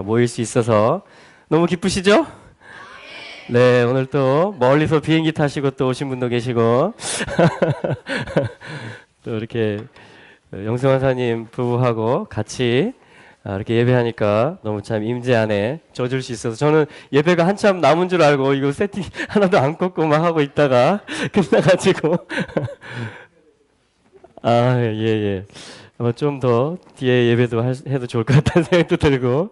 모일 수 있어서 너무 기쁘시죠? 네, 오늘 또 멀리서 비행기 타시고 또 오신 분도 계시고 또 이렇게 영승환사님 부부하고 같이 이렇게 예배하니까 너무 참 임재 안에 젖을 수 있어서 저는 예배가 한참 남은 줄 알고 이거 세팅 하나도 안 꺾고 막 하고 있다가 끝나가지고 예, 예. 아마 좀 더 뒤에 예배도 해도 좋을 것 같다는 생각도 들고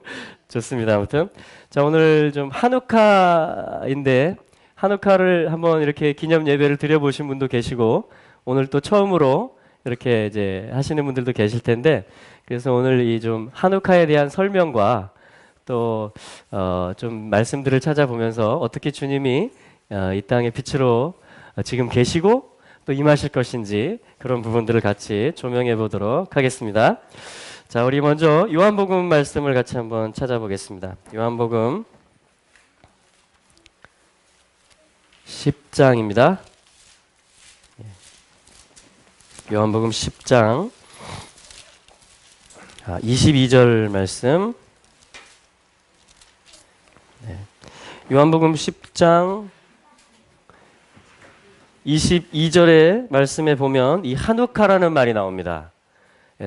좋습니다. 아무튼 자, 오늘 좀 한우카인데 한우카를 한번 이렇게 기념 예배를 드려보신 분도 계시고 오늘 또 처음으로 이렇게 이제 하시는 분들도 계실 텐데 그래서 오늘 이 좀 한우카에 대한 설명과 또 좀 말씀들을 찾아보면서 어떻게 주님이 이 땅의 빛으로 지금 계시고 또 임하실 것인지 그런 부분들을 같이 조명해 보도록 하겠습니다. 자, 우리 먼저 요한복음 말씀을 같이 한번 찾아보겠습니다. 요한복음 10장입니다. 요한복음 10장 22절 말씀. 요한복음 10장 22절의 말씀에 보면 이 한우카라는 말이 나옵니다.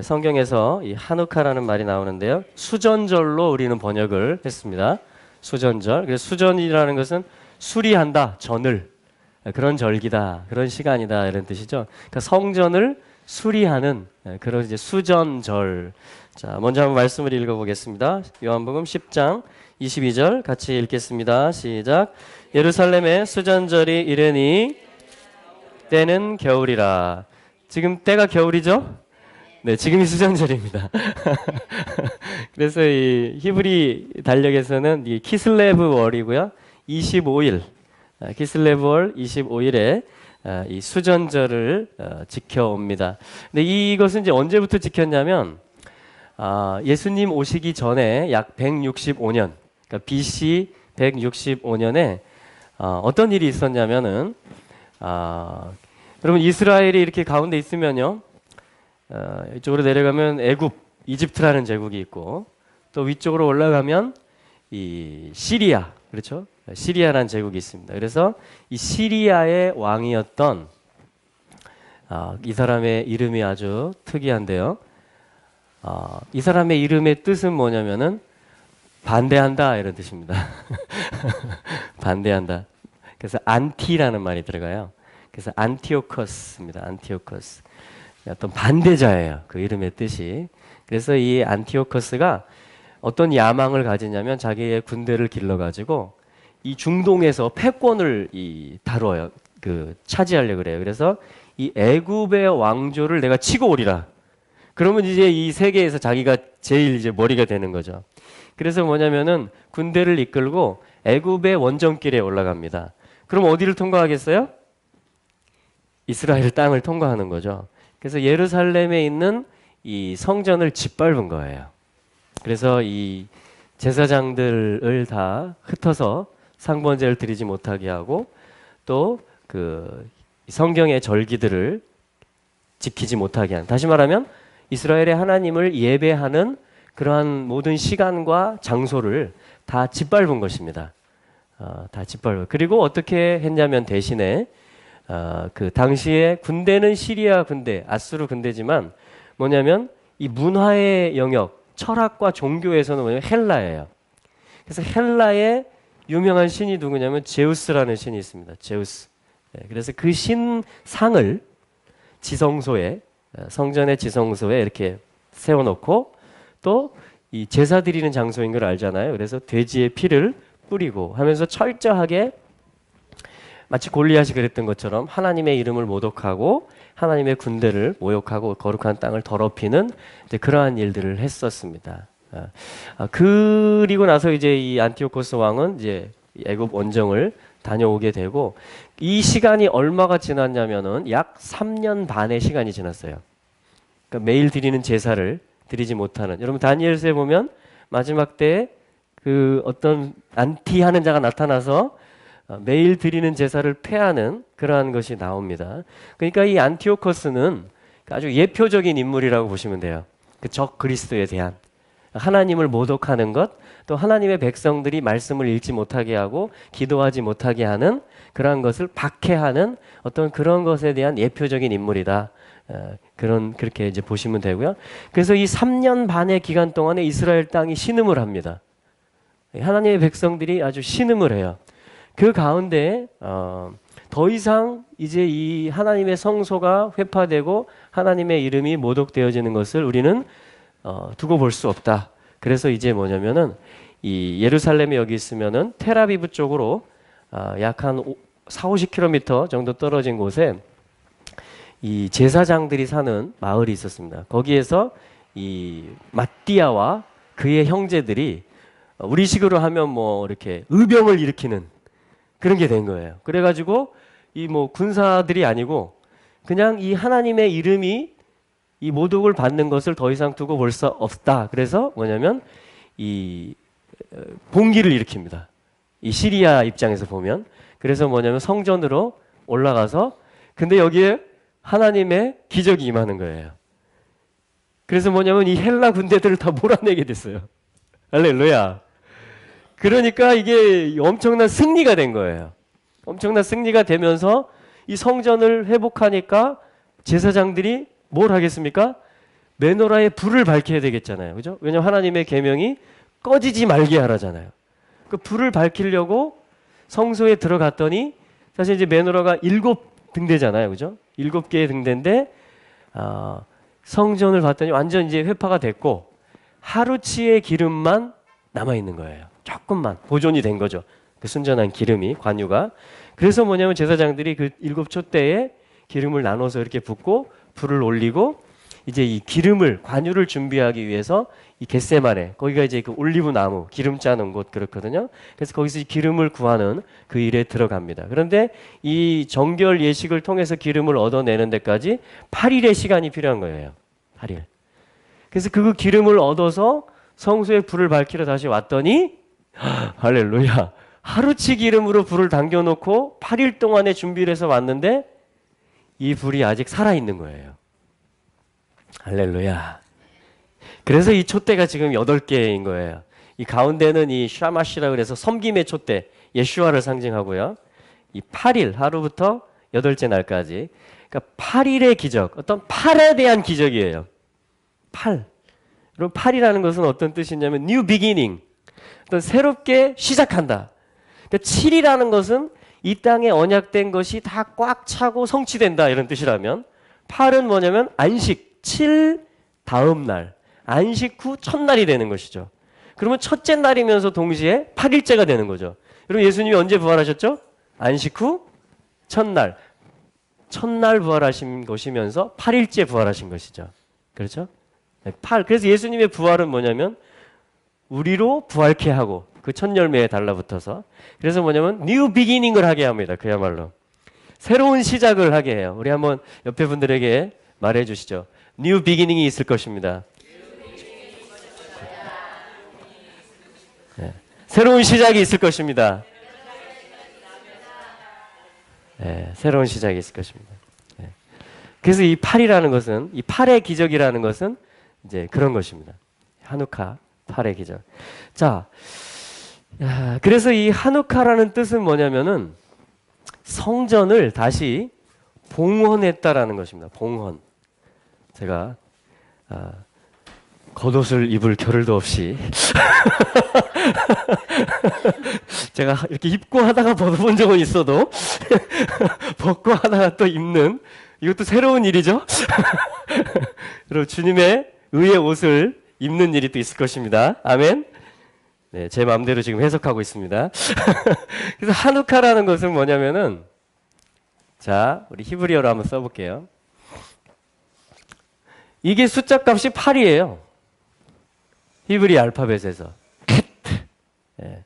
성경에서 이 한우카라는 말이 나오는데요. 수전절로 우리는 번역을 했습니다. 수전절. 그래서 수전이라는 것은 수리한다, 전을. 그런 절기다, 그런 시간이다 이런 뜻이죠. 그러니까 성전을 수리하는 그런 이제 수전절. 자, 먼저 한번 말씀을 읽어보겠습니다. 요한복음 10장 22절 같이 읽겠습니다. 시작. 예루살렘의 수전절이 이르니 때는 겨울이라. 지금 때가 겨울이죠? 네, 지금이 수전절입니다. 그래서 이 히브리 달력에서는 이 키슬레브월이고요. 25일, 키슬레브월 25일에 이 수전절을 지켜옵니다. 근데 이것은 이제 언제부터 지켰냐면 예수님 오시기 전에 약 165년, 그러니까 BC 165년에 어떤 일이 있었냐면은 여러분 이스라엘이 이렇게 가운데 있으면요, 이쪽으로 내려가면 애굽, 이집트라는 제국이 있고 또 위쪽으로 올라가면 이 시리아, 그렇죠? 시리아라는 제국이 있습니다. 그래서 이 시리아의 왕이었던 이 사람의 이름이 아주 특이한데요. 이 사람의 이름의 뜻은 뭐냐면은 반대한다 이런 뜻입니다. 반대한다. 그래서 안티라는 말이 들어가요. 그래서 안티오커스입니다. 안티오커스. 어떤 반대자예요. 그 이름의 뜻이. 그래서 이 안티오커스가 어떤 야망을 가지냐면 자기의 군대를 길러가지고 이 중동에서 패권을 다뤄요. 차지하려고 그래요. 그래서 이 애굽의 왕조를 내가 치고 오리라. 그러면 이제 이 세계에서 자기가 제일 이제 머리가 되는 거죠. 그래서 뭐냐면은 군대를 이끌고 애굽의 원정길에 올라갑니다. 그럼 어디를 통과하겠어요? 이스라엘 땅을 통과하는 거죠. 그래서 예루살렘에 있는 이 성전을 짓밟은 거예요. 그래서 이 제사장들을 다 흩어서 상번제를 드리지 못하게 하고 또 그 성경의 절기들을 지키지 못하게 하는. 다시 말하면 이스라엘의 하나님을 예배하는 그러한 모든 시간과 장소를 다 짓밟은 것입니다. 다 짓밟아. 그리고 어떻게 했냐면 대신에 그 당시에 군대는 시리아 군대, 아수르 군대지만 뭐냐면 이 문화의 영역, 철학과 종교에서는 뭐냐면 헬라예요. 그래서 헬라의 유명한 신이 누구냐면 제우스라는 신이 있습니다. 제우스. 그래서 그 신상을 지성소에, 성전의 지성소에 이렇게 세워놓고 또 이 제사 드리는 장소인 걸 알잖아요. 그래서 돼지의 피를 뿌리고 하면서 철저하게 마치 골리앗이 그랬던 것처럼 하나님의 이름을 모독하고 하나님의 군대를 모욕하고 거룩한 땅을 더럽히는 이제 그러한 일들을 했었습니다. 그리고 나서 이제 이 안티오코스 왕은 이제 애굽 원정을 다녀오게 되고 이 시간이 얼마가 지났냐면은 약 3년 반의 시간이 지났어요. 그러니까 매일 드리는 제사를 드리지 못하는. 여러분 다니엘서에 보면 마지막 때에 그 어떤 안티하는 자가 나타나서 매일 드리는 제사를 폐하는 그러한 것이 나옵니다. 그러니까 이 안티오코스는 아주 예표적인 인물이라고 보시면 돼요. 그 적 그리스도에 대한 하나님을 모독하는 것, 또 하나님의 백성들이 말씀을 읽지 못하게 하고 기도하지 못하게 하는 그러한 것을 박해하는 어떤 그런 것에 대한 예표적인 인물이다. 그렇게 이제 보시면 되고요. 그래서 이 3년 반의 기간 동안에 이스라엘 땅이 신음을 합니다. 하나님의 백성들이 아주 신음을 해요. 그 가운데 더 이상 이제 이 하나님의 성소가 회파되고 하나님의 이름이 모독되어지는 것을 우리는 두고 볼 수 없다. 그래서 이제 뭐냐면은 이 예루살렘에 여기 있으면은 텔아비브 쪽으로 약 한 40-50km 정도 떨어진 곳에 이 제사장들이 사는 마을이 있었습니다. 거기에서 이 mattia와 그의 형제들이 우리식으로 하면 뭐 이렇게 의병을 일으키는 그런 게 된 거예요. 그래가지고 이 뭐 군사들이 아니고 그냥 이 하나님의 이름이 이 모독을 받는 것을 더 이상 두고 볼 수 없다. 그래서 뭐냐면 이 봉기를 일으킵니다. 이 시리아 입장에서 보면. 그래서 뭐냐면 성전으로 올라가서 근데 여기에 하나님의 기적이 임하는 거예요. 그래서 뭐냐면 이 헬라 군대들을 다 몰아내게 됐어요. 할렐루야. 그러니까 이게 엄청난 승리가 된 거예요. 엄청난 승리가 되면서 이 성전을 회복하니까 제사장들이 뭘 하겠습니까? 메노라에 불을 밝혀야 되겠잖아요. 그죠? 왜냐하면 하나님의 계명이 꺼지지 말게 하라잖아요. 그 불을 밝히려고 성소에 들어갔더니 사실 이제 메노라가 7등대잖아요. 그죠? 7개의 등대인데 성전을 봤더니 완전 이제 회파가 됐고 하루치의 기름만 남아 있는 거예요. 조금만 보존이 된 거죠. 그 순전한 기름이 관유가. 그래서 뭐냐면 제사장들이 그 7촛대에 기름을 나눠서 이렇게 붓고 불을 올리고 이제 이 기름을 관유를 준비하기 위해서 이 겟세마네 거기가 이제 그 올리브 나무 기름 짜는 곳 그렇거든요. 그래서 거기서 기름을 구하는 그 일에 들어갑니다. 그런데 이 정결 예식을 통해서 기름을 얻어내는 데까지 8일의 시간이 필요한 거예요. 8일. 그래서 그 기름을 얻어서 성소에 불을 밝히러 다시 왔더니 할렐루야. 하루치 기름으로 불을 당겨놓고 8일 동안의 준비를 해서 왔는데 이 불이 아직 살아있는 거예요. 할렐루야. 그래서 이 촛대가 지금 8개인 거예요. 이 가운데는 이 샤마시라 그래서 섬김의 촛대, 예슈아를 상징하고요. 이 8일, 하루부터 8째 날까지. 그러니까 8일의 기적, 어떤 팔에 대한 기적이에요. 8. 그럼 8이라는 것은 어떤 뜻이냐면 new beginning. 어떤 새롭게 시작한다. 그러니까 7이라는 것은 이 땅에 언약된 것이 다 꽉 차고 성취된다 이런 뜻이라면 8은 뭐냐면 안식, 7 다음 날, 안식 후 첫날이 되는 것이죠. 그러면 첫째 날이면서 동시에 8일째가 되는 거죠. 여러분 예수님이 언제 부활하셨죠? 안식 후 첫날. 첫날 부활하신 것이면서 8일째 부활하신 것이죠. 그렇죠? 8. 그래서 예수님의 부활은 뭐냐면 우리로 부활케 하고 그 첫 열매에 달라붙어서 그래서 뭐냐면 뉴 비기닝을 하게 합니다. 그야말로 새로운 시작을 하게 해요. 우리 한번 옆에 분들에게 말해 주시죠. 뉴 비기닝이 있을 것입니다. 네. 새로운 시작이 있을 것입니다. 네. 새로운 시작이 있을 것입니다. 네. 그래서 이 8이라는 것은 이 8의 기적이라는 것은 이제 그런 것입니다. 하누카 8의 기적. 자, 그래서 이 하누카라는 뜻은 뭐냐면은 성전을 다시 봉헌했다라는 것입니다. 봉헌. 제가 겉옷을 입을 겨를도 없이 제가 이렇게 입고 하다가 벗어본 적은 있어도 벗고 하다가 또 입는 이것도 새로운 일이죠. 여러분 주님의 의의 옷을 입는 일이 또 있을 것입니다. 아멘. 네, 제 마음대로 지금 해석하고 있습니다. 그래서 하누카라는 것은 뭐냐면은 자, 우리 히브리어로 한번 써볼게요. 이게 숫자 값이 8이에요. 히브리 알파벳에서. 네.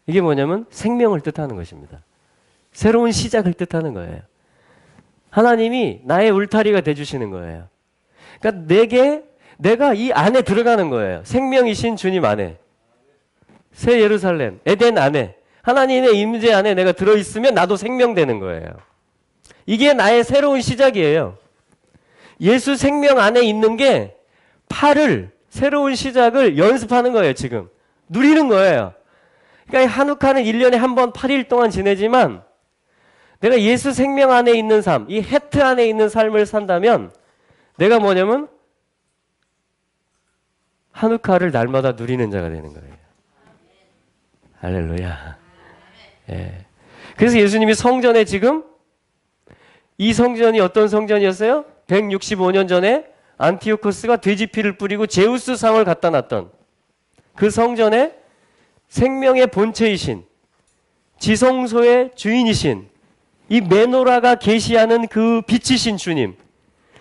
이게 뭐냐면 생명을 뜻하는 것입니다. 새로운 시작을 뜻하는 거예요. 하나님이 나의 울타리가 돼주시는 거예요. 그러니까 내가 이 안에 들어가는 거예요. 생명이신 주님 안에. 새 예루살렘, 에덴 안에. 하나님의 임재 안에 내가 들어있으면 나도 생명되는 거예요. 이게 나의 새로운 시작이에요. 예수 생명 안에 있는 게 8을 새로운 시작을 연습하는 거예요, 지금. 누리는 거예요. 그러니까 이 한우카는 1년에 한 번 8일 동안 지내지만 내가 예수 생명 안에 있는 삶, 이 헤트 안에 있는 삶을 산다면 내가 뭐냐면 한우카를 날마다 누리는 자가 되는 거예요. 할렐루야. 예. 그래서 예수님이 성전에 지금 이 성전이 어떤 성전이었어요? 165년 전에 안티오코스가 돼지피를 뿌리고 제우스 상을 갖다 놨던 그 성전에 생명의 본체이신 지성소의 주인이신 이 메노라가 계시하는 그 빛이신 주님,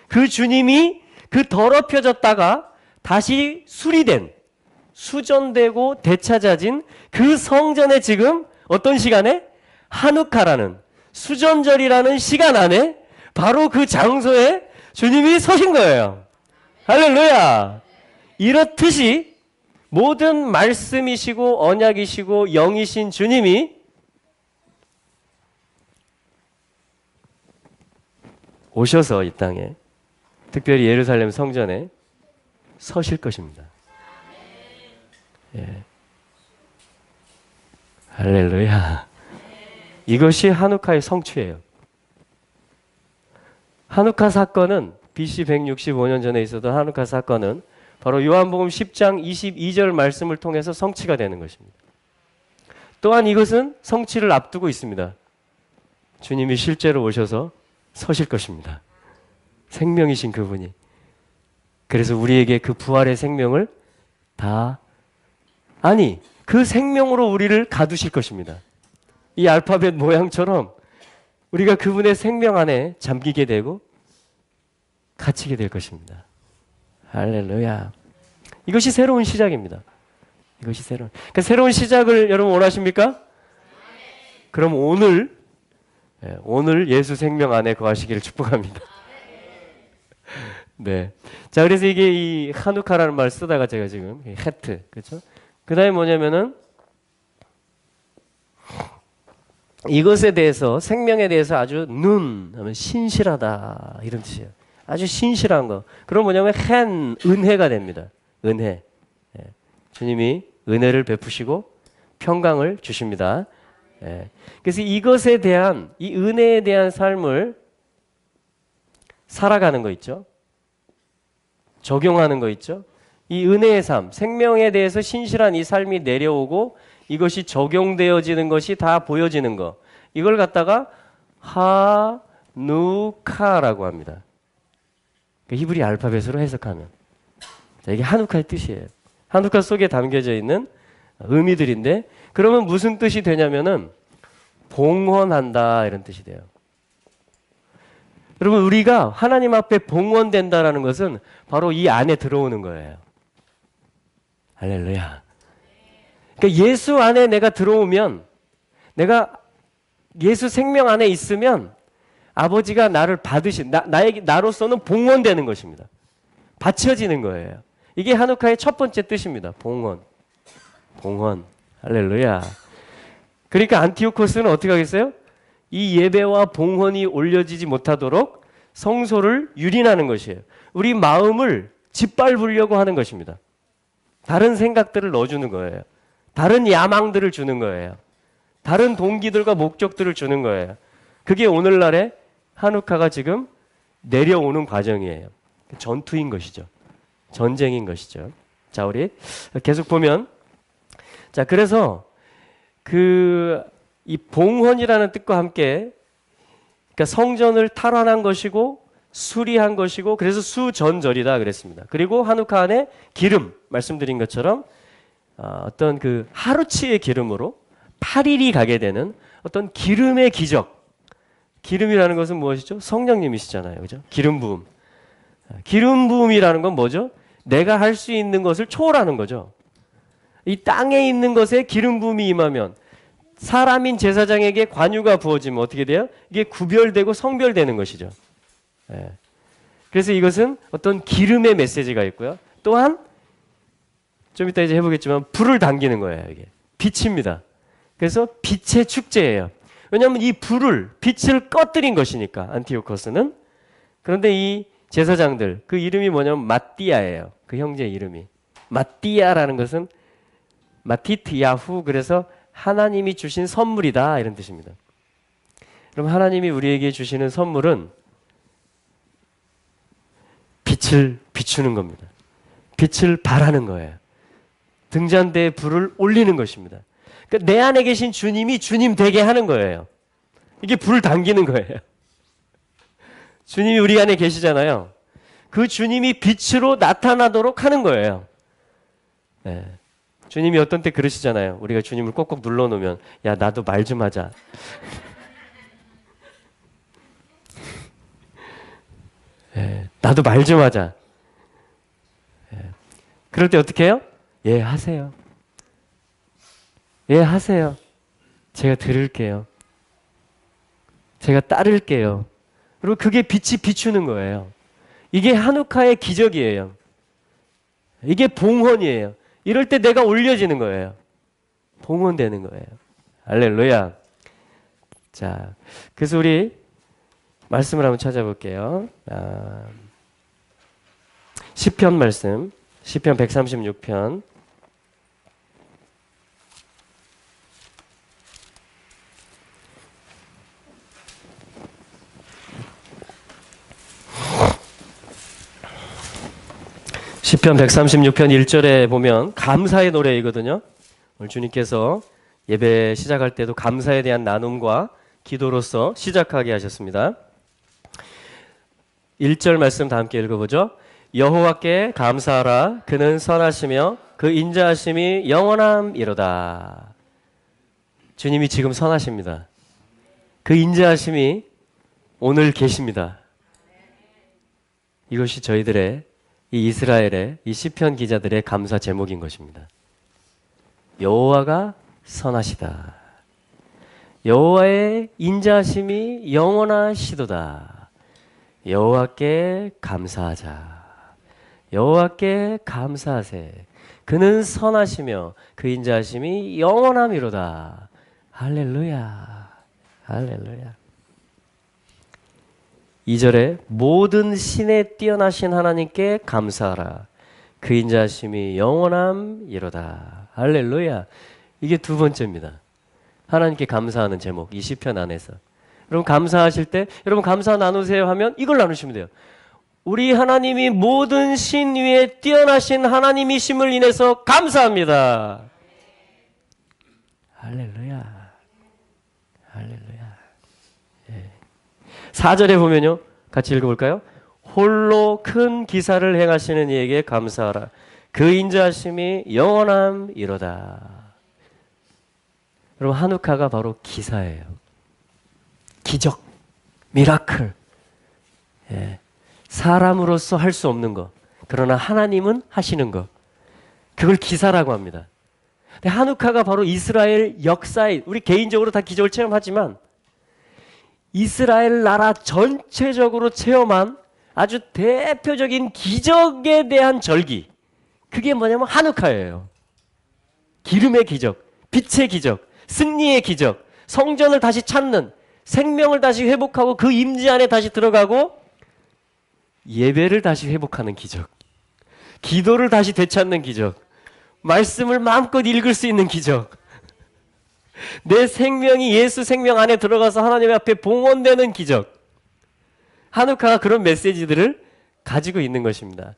그 주님이 그 더럽혀졌다가 다시 수리된, 수전되고 되찾아진 그 성전에 지금 어떤 시간에? 한우카라는 수전절이라는 시간 안에 바로 그 장소에 주님이 서신 거예요. 할렐루야. 이렇듯이 모든 말씀이시고 언약이시고 영이신 주님이 오셔서 이 땅에 특별히 예루살렘 성전에 서실 것입니다. 예. 할렐루야. 이것이 한우카의 성취예요. 한우카 사건은 BC 165년 전에 있었던 한우카 사건은 바로 요한복음 10장 22절 말씀을 통해서 성취가 되는 것입니다. 또한 이것은 성취를 앞두고 있습니다. 주님이 실제로 오셔서 서실 것입니다. 생명이신 그분이. 그래서 우리에게 그 부활의 생명을 그 생명으로 우리를 가두실 것입니다. 이 알파벳 모양처럼 우리가 그분의 생명 안에 잠기게 되고 갇히게 될 것입니다. 할렐루야. 이것이 새로운 시작입니다. 이것이 그러니까 새로운 시작을 여러분 원하십니까? 그럼 오늘 예수 생명 안에 거하시기를 축복합니다. 네. 자, 그래서 이게 이 한우카라는 말 쓰다가 제가 지금 헤트, 그렇죠? 그 다음에 뭐냐면은 이것에 대해서 생명에 대해서 아주 하면 신실하다 이런 뜻이에요. 아주 신실한 거. 그럼 뭐냐면 은혜가 됩니다. 은혜. 예. 주님이 은혜를 베푸시고 평강을 주십니다. 예. 그래서 이것에 대한 이 은혜에 대한 삶을 살아가는 거 있죠. 적용하는 거 있죠. 이 은혜의 삶, 생명에 대해서 신실한 이 삶이 내려오고 이것이 적용되어지는 것이 다 보여지는 거. 이걸 갖다가 한우카라고 합니다. 히브리 알파벳으로 해석하면. 자, 이게 한우카의 뜻이에요. 한우카 속에 담겨져 있는 의미들인데 그러면 무슨 뜻이 되냐면은 봉헌한다 이런 뜻이 돼요. 여러분 우리가 하나님 앞에 봉헌된다라는 것은 바로 이 안에 들어오는 거예요. 할렐루야. 그러니까 예수 안에 내가 들어오면 내가 예수 생명 안에 있으면 아버지가 나를 나로서는 봉헌되는 것입니다. 바쳐지는 거예요. 이게 한우카의 첫 번째 뜻입니다. 봉헌. 할렐루야. 그러니까 안티오코스는 어떻게 하겠어요? 이 예배와 봉헌이 올려지지 못하도록 성소를 유린하는 것이에요. 우리 마음을 짓밟으려고 하는 것입니다. 다른 생각들을 넣어주는 거예요. 다른 야망들을 주는 거예요. 다른 동기들과 목적들을 주는 거예요. 그게 오늘날의 한우카가 지금 내려오는 과정이에요. 전투인 것이죠. 전쟁인 것이죠. 자, 우리 계속 보면 자, 그래서 이 봉헌이라는 뜻과 함께 그러니까 성전을 탈환한 것이고 수리한 것이고 그래서 수전절이다 그랬습니다. 그리고 한우카 안에 기름 말씀드린 것처럼 어떤 그 하루치의 기름으로 8일이 가게 되는 어떤 기름의 기적. 기름이라는 것은 무엇이죠? 성령님이시잖아요. 그죠? 기름 부음. 기름 부음이라는 건 뭐죠? 내가 할 수 있는 것을 초월하는 거죠. 이 땅에 있는 것에 기름 부음이 임하면 사람인 제사장에게 관유가 부어지면 어떻게 돼요? 이게 구별되고 성별되는 것이죠. 예. 그래서 이것은 어떤 기름의 메시지가 있고요. 또한 좀 이따 이제 해보겠지만 불을 당기는 거예요. 이게 빛입니다. 그래서 빛의 축제예요. 왜냐하면 이 빛을 꺼뜨린 것이니까 안티오코스는. 그런데 이 제사장들 그 이름이 뭐냐면 마띠아예요. 그 형제 이름이 마띠아라는 것은 마티트야후, 그래서 하나님이 주신 선물이다, 이런 뜻입니다. 그럼 하나님이 우리에게 주시는 선물은 빛을 비추는 겁니다. 빛을 발하는 거예요. 등잔대에 불을 올리는 것입니다. 그러니까 내 안에 계신 주님이 주님 되게 하는 거예요. 이게 불 당기는 거예요. 주님이 우리 안에 계시잖아요. 그 주님이 빛으로 나타나도록 하는 거예요. 네. 주님이 어떤 때 그러시잖아요. 우리가 주님을 꼭꼭 눌러놓으면 야, 나도 말 좀 하자. 네. 나도 말 좀 하자. 네. 그럴 때 어떻게 해요? 예, 하세요. 예, 하세요. 제가 들을게요. 제가 따를게요. 그리고 그게 빛이 비추는 거예요. 이게 한우카의 기적이에요. 이게 봉헌이에요. 이럴 때 내가 올려지는 거예요. 봉헌되는 거예요. 할렐루야. 자, 그래서 우리 말씀을 한번 찾아볼게요. 시편 말씀, 시편 136편. 시편 136편 1절에 보면 감사의 노래이거든요. 오늘 주님께서 예배 시작할 때도 감사에 대한 나눔과 기도로서 시작하게 하셨습니다. 1절 말씀 다 함께 읽어보죠. 여호와께 감사하라. 그는 선하시며 그 인자하심이 영원함이로다. 주님이 지금 선하십니다. 그 인자하심이 오늘 계십니다. 이것이 저희들의 이 이스라엘의 이 시편 기자들의 감사 제목인 것입니다. 여호와가 선하시다. 여호와의 인자하심이 영원하시도다. 여호와께 감사하자. 여호와께 감사하세. 그는 선하시며 그 인자하심이 영원함이로다. 할렐루야. 할렐루야. 2절에 모든 신에 뛰어나신 하나님께 감사하라. 그 인자하심이 영원함이로다. 할렐루야. 이게 두 번째입니다. 하나님께 감사하는 제목, 이 시편 안에서. 여러분 감사하실 때 여러분 감사 나누세요 하면 이걸 나누시면 돼요. 우리 하나님이 모든 신 위에 뛰어나신 하나님이심을 인해서 감사합니다. 할렐루야. 할렐루야. 4절에 보면요. 같이 읽어볼까요? 홀로 큰 기사를 행하시는 이에게 감사하라. 그 인자하심이 영원함이로다. 여러분 한우카가 바로 기사예요. 기적, 미라클. 예. 사람으로서 할 수 없는 것. 그러나 하나님은 하시는 것. 그걸 기사라고 합니다. 근데 한우카가 바로 이스라엘 역사에, 우리 개인적으로 다 기적을 체험하지만 이스라엘 나라 전체적으로 체험한 아주 대표적인 기적에 대한 절기. 그게 뭐냐면 한우카예요. 기름의 기적, 빛의 기적, 승리의 기적, 성전을 다시 찾는, 생명을 다시 회복하고 그 임재 안에 다시 들어가고 예배를 다시 회복하는 기적, 기도를 다시 되찾는 기적, 말씀을 마음껏 읽을 수 있는 기적, 내 생명이 예수 생명 안에 들어가서 하나님 앞에 봉헌되는 기적. 한우카가 그런 메시지들을 가지고 있는 것입니다.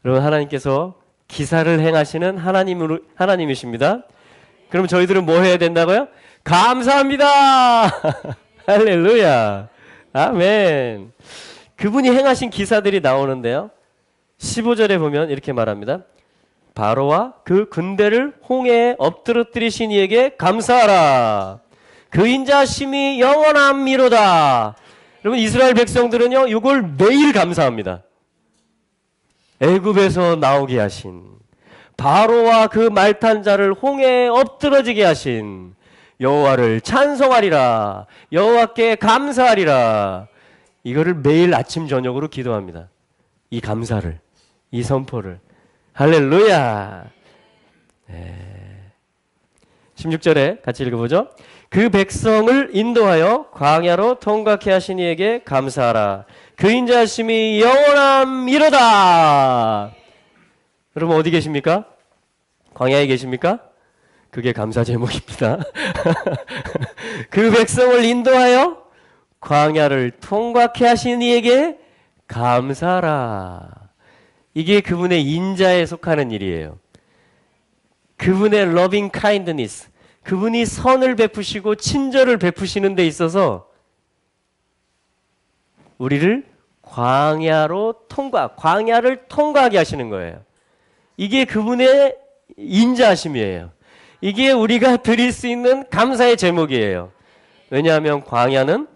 여러분 하나님께서 기사를 행하시는 하나님이십니다. 그럼 저희들은 뭐 해야 된다고요? 감사합니다. 할렐루야. 아멘. 그분이 행하신 기사들이 나오는데요. 15절에 보면 이렇게 말합니다. 바로와 그 군대를 홍해에 엎드러뜨리신 이에게 감사하라. 그 인자심이 영원함이로다. 여러분 이스라엘 백성들은요 이걸 매일 감사합니다. 애굽에서 나오게 하신, 바로와 그 말탄 자를 홍해에 엎드러지게 하신 여호와를 찬송하리라. 여호와께 감사하리라. 이거를 매일 아침 저녁으로 기도합니다. 이 감사를, 이 선포를. 할렐루야. 네. 16절에 같이 읽어보죠. 그 백성을 인도하여 광야로 통과케 하신 이에게 감사하라. 그 인자하심이 영원함이로다. 여러분 어디 계십니까? 광야에 계십니까? 그게 감사 제목입니다. 그 백성을 인도하여 광야를 통과케 하신 이에게 감사라. 이게 그분의 인자에 속하는 일이에요. 그분의 loving kindness, 그분이 선을 베푸시고 친절을 베푸시는 데 있어서 우리를 광야를 통과하게 하시는 거예요. 이게 그분의 인자하심이에요. 이게 우리가 드릴 수 있는 감사의 제목이에요. 왜냐하면 광야는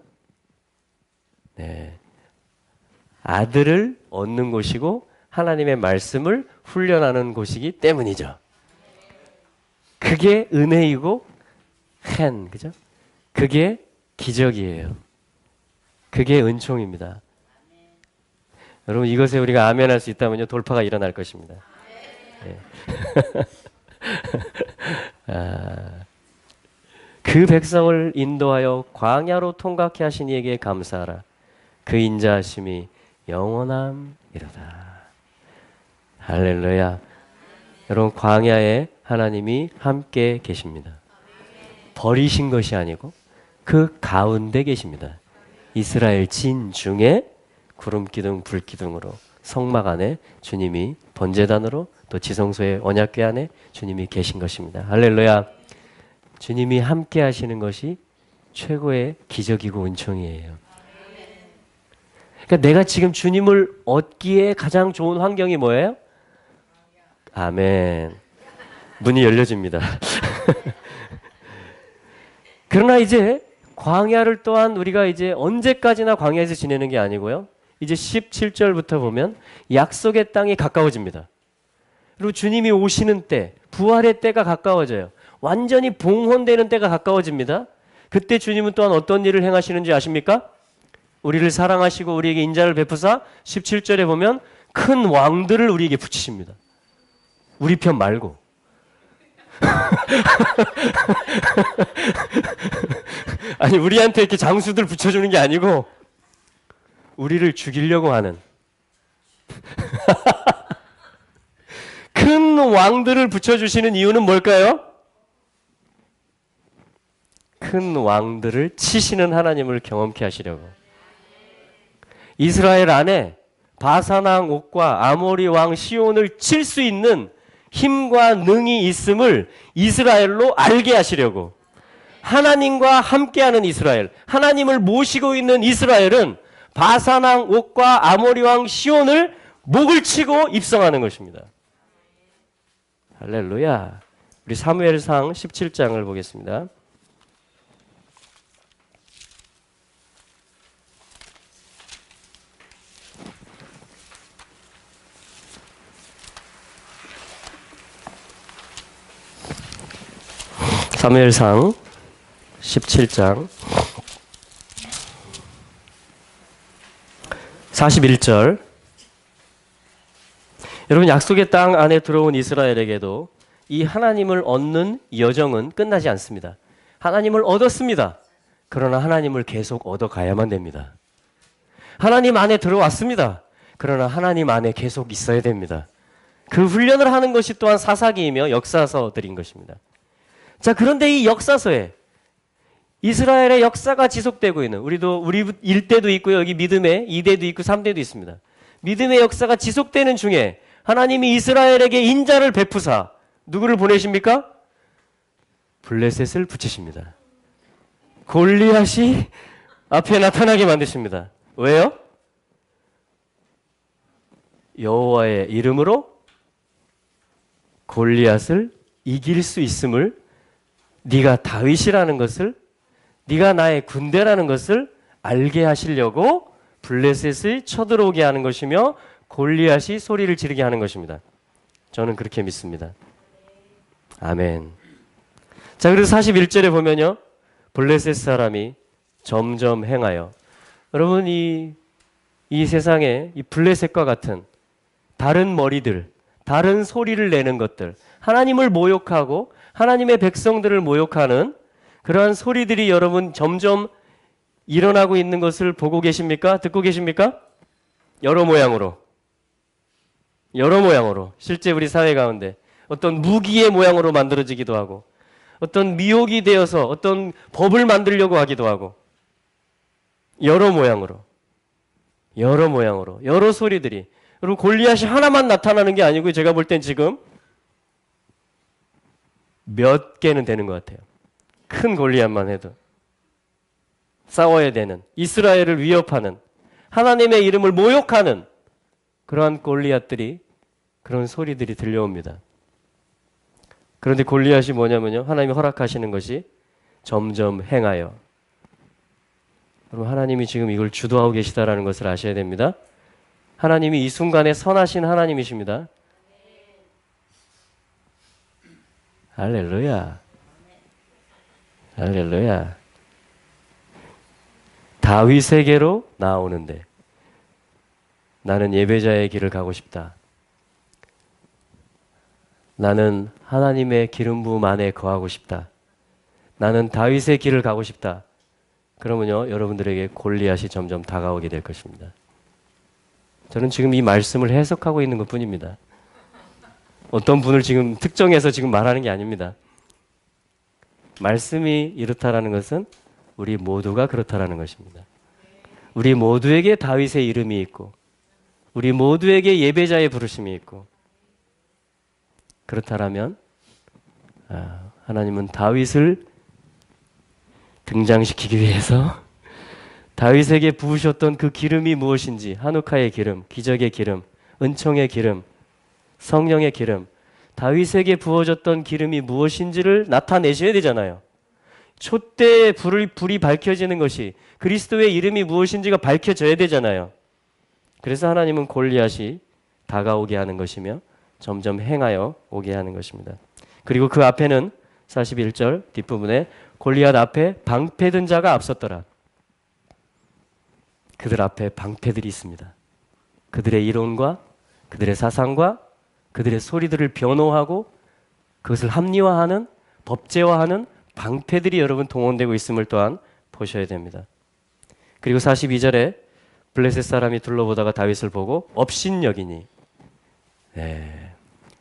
아들을 얻는 곳이고 하나님의 말씀을 훈련하는 곳이기 때문이죠. 그게 은혜이고 그죠? 그게 기적이에요. 그게 은총입니다. 여러분 이것에 우리가 아멘할 수 있다면요 돌파가 일어날 것입니다. 네. 그 백성을 인도하여 광야로 통과케 하신 이에게 감사하라. 그 인자하심이 영원함이로다. 할렐루야. 여러분 광야에 하나님이 함께 계십니다. 버리신 것이 아니고 그 가운데 계십니다. 이스라엘 진 중에 구름기둥 불기둥으로 성막 안에 주님이 번제단으로 또 지성소의 언약궤 안에 주님이 계신 것입니다. 할렐루야. 주님이 함께 하시는 것이 최고의 기적이고 은총이에요. 그러니까 내가 지금 주님을 얻기에 가장 좋은 환경이 뭐예요? 아멘. 문이 열려집니다. 그러나 이제 광야를 또한 우리가 이제 언제까지나 광야에서 지내는 게 아니고요. 이제 17절부터 보면 약속의 땅이 가까워집니다. 그리고 주님이 오시는 때, 부활의 때가 가까워져요. 완전히 봉헌되는 때가 가까워집니다. 그때 주님은 또한 어떤 일을 행하시는지 아십니까? 우리를 사랑하시고 우리에게 인자를 베푸사 17절에 보면 큰 왕들을 우리에게 붙이십니다. 우리 편 말고. 아니 우리한테 이렇게 장수들 붙여주는 게 아니고 우리를 죽이려고 하는 큰 왕들을 붙여주시는 이유는 뭘까요? 큰 왕들을 치시는 하나님을 경험케 하시려고. 이스라엘 안에 바산왕 옥과 아모리 왕 시온을 칠 수 있는 힘과 능이 있음을 이스라엘로 알게 하시려고. 하나님과 함께하는 이스라엘, 하나님을 모시고 있는 이스라엘은 바산왕 옥과 아모리 왕 시온을 목을 치고 입성하는 것입니다. 할렐루야. 우리 사무엘상 17장을 보겠습니다. 사무엘상 17장 41절. 여러분 약속의 땅 안에 들어온 이스라엘에게도 이 하나님을 얻는 여정은 끝나지 않습니다. 하나님을 얻었습니다. 그러나 하나님을 계속 얻어가야만 됩니다. 하나님 안에 들어왔습니다. 그러나 하나님 안에 계속 있어야 됩니다. 그 훈련을 하는 것이 또한 사사기이며 역사서들인 것입니다. 자, 그런데 이 역사서에 이스라엘의 역사가 지속되고 있는, 우리 1대도 있고요. 여기 믿음의 2대도 있고 3대도 있습니다. 믿음의 역사가 지속되는 중에 하나님이 이스라엘에게 인자를 베푸사 누구를 보내십니까? 블레셋을 붙이십니다. 골리앗이 앞에 나타나게 만드십니다. 왜요? 여호와의 이름으로 골리앗을 이길 수 있음을, 네가 다윗이라는 것을, 네가 나의 군대라는 것을 알게 하시려고 블레셋을 쳐들어오게 하는 것이며 골리앗이 소리를 지르게 하는 것입니다. 저는 그렇게 믿습니다. 아멘. 자, 그래서 41절에 보면요, 블레셋 사람이 점점 행하여, 여러분 이 세상에 이 블레셋과 같은 다른 머리들, 다른 소리를 내는 것들, 하나님을 모욕하고 하나님의 백성들을 모욕하는 그러한 소리들이 여러분 점점 일어나고 있는 것을 보고 계십니까? 듣고 계십니까? 여러 모양으로. 여러 모양으로 실제 우리 사회 가운데 어떤 무기의 모양으로 만들어지기도 하고 어떤 미혹이 되어서 어떤 법을 만들려고 하기도 하고 여러 모양으로 여러 소리들이 여러분 골리앗이 하나만 나타나는 게 아니고 제가 볼 땐 지금 몇 개는 되는 것 같아요. 큰 골리앗만 해도 싸워야 되는 이스라엘을 위협하는 하나님의 이름을 모욕하는 그러한 골리앗들이 그런 소리들이 들려옵니다. 그런데 골리앗이 뭐냐면요. 하나님이 허락하시는 것이 점점 행하여. 여러분 하나님이 지금 이걸 주도하고 계시다라는 것을 아셔야 됩니다. 하나님이 이 순간에 선하신 하나님이십니다. 할렐루야. 할렐루야. 다윗에게로 나오는데 나는 예배자의 길을 가고 싶다. 나는 하나님의 기름 부음 안에 거하고 싶다. 나는 다윗의 길을 가고 싶다. 그러면요, 여러분들에게 골리앗이 점점 다가오게 될 것입니다. 저는 지금 이 말씀을 해석하고 있는 것 뿐입니다. 어떤 분을 지금 특정해서 지금 말하는 게 아닙니다. 말씀이 이렇다라는 것은 우리 모두가 그렇다라는 것입니다. 우리 모두에게 다윗의 이름이 있고 우리 모두에게 예배자의 부르심이 있고 그렇다라면 하나님은 다윗을 등장시키기 위해서 다윗에게 부으셨던 그 기름이 무엇인지 한우카의 기름, 기적의 기름, 은총의 기름, 성령의 기름 다윗에게 부어졌던 기름이 무엇인지를 나타내셔야 되잖아요. 촛대에 불이 밝혀지는 것이 그리스도의 이름이 무엇인지가 밝혀져야 되잖아요. 그래서 하나님은 골리앗이 다가오게 하는 것이며 점점 행하여 오게 하는 것입니다. 그리고 그 앞에는 41절 뒷부분에 골리앗 앞에 방패든 자가 앞섰더라. 그들 앞에 방패들이 있습니다. 그들의 이론과 그들의 사상과 그들의 소리들을 변호하고 그것을 합리화하는 법제화하는 방패들이 여러분 동원되고 있음을 또한 보셔야 됩니다. 그리고 42절에 블레셋 사람이 둘러보다가 다윗을 보고 업신여기니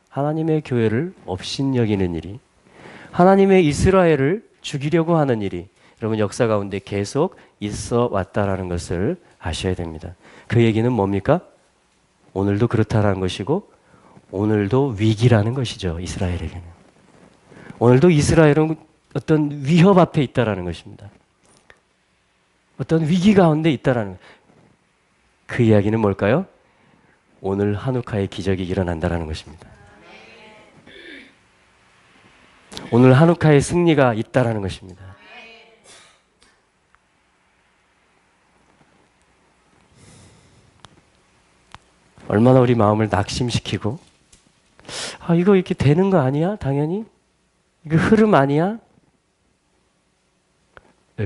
하나님의 교회를 업신여기는 일이 하나님의 이스라엘을 죽이려고 하는 일이 여러분 역사 가운데 계속 있어 왔다라는 것을 아셔야 됩니다. 그 얘기는 뭡니까? 오늘도 그렇다라는 것이고 오늘도 위기라는 것이죠. 이스라엘에게는. 오늘도 이스라엘은 어떤 위협 앞에 있다라는 것입니다. 어떤 위기 가운데 있다라는 것. 그 이야기는 뭘까요? 오늘 한우카의 기적이 일어난다라는 것입니다. 오늘 한우카의 승리가 있다라는 것입니다. 얼마나 우리 마음을 낙심시키고 이거 이렇게 되는 거 아니야? 당연히? 이거 흐름 아니야?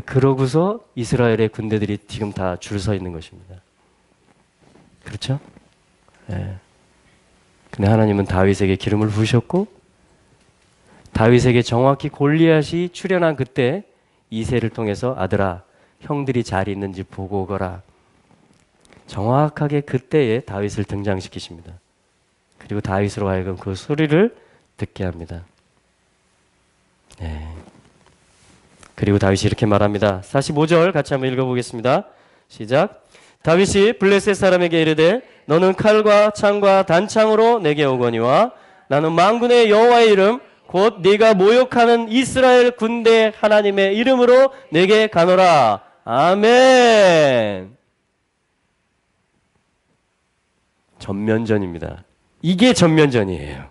그러고서 이스라엘의 군대들이 지금 다 줄 서 있는 것입니다. 그렇죠? 근데 하나님은 다윗에게 기름을 부으셨고 다윗에게 정확히 골리앗이 출현한 그때 이새를 통해서 아들아 형들이 잘 있는지 보고 오거라. 정확하게 그때에 다윗을 등장시키십니다. 그리고 다윗으로 하여금 그 소리를 듣게 합니다. 그리고 다윗이 이렇게 말합니다. 45절 같이 한번 읽어보겠습니다. 시작. 다윗이 블레셋 사람에게 이르되 너는 칼과 창과 단창으로 내게 오거니와 나는 만군의 여호와의 이름 곧 네가 모욕하는 이스라엘 군대 하나님의 이름으로 내게 가노라. 아멘. 전면전입니다. 이게 전면전이에요.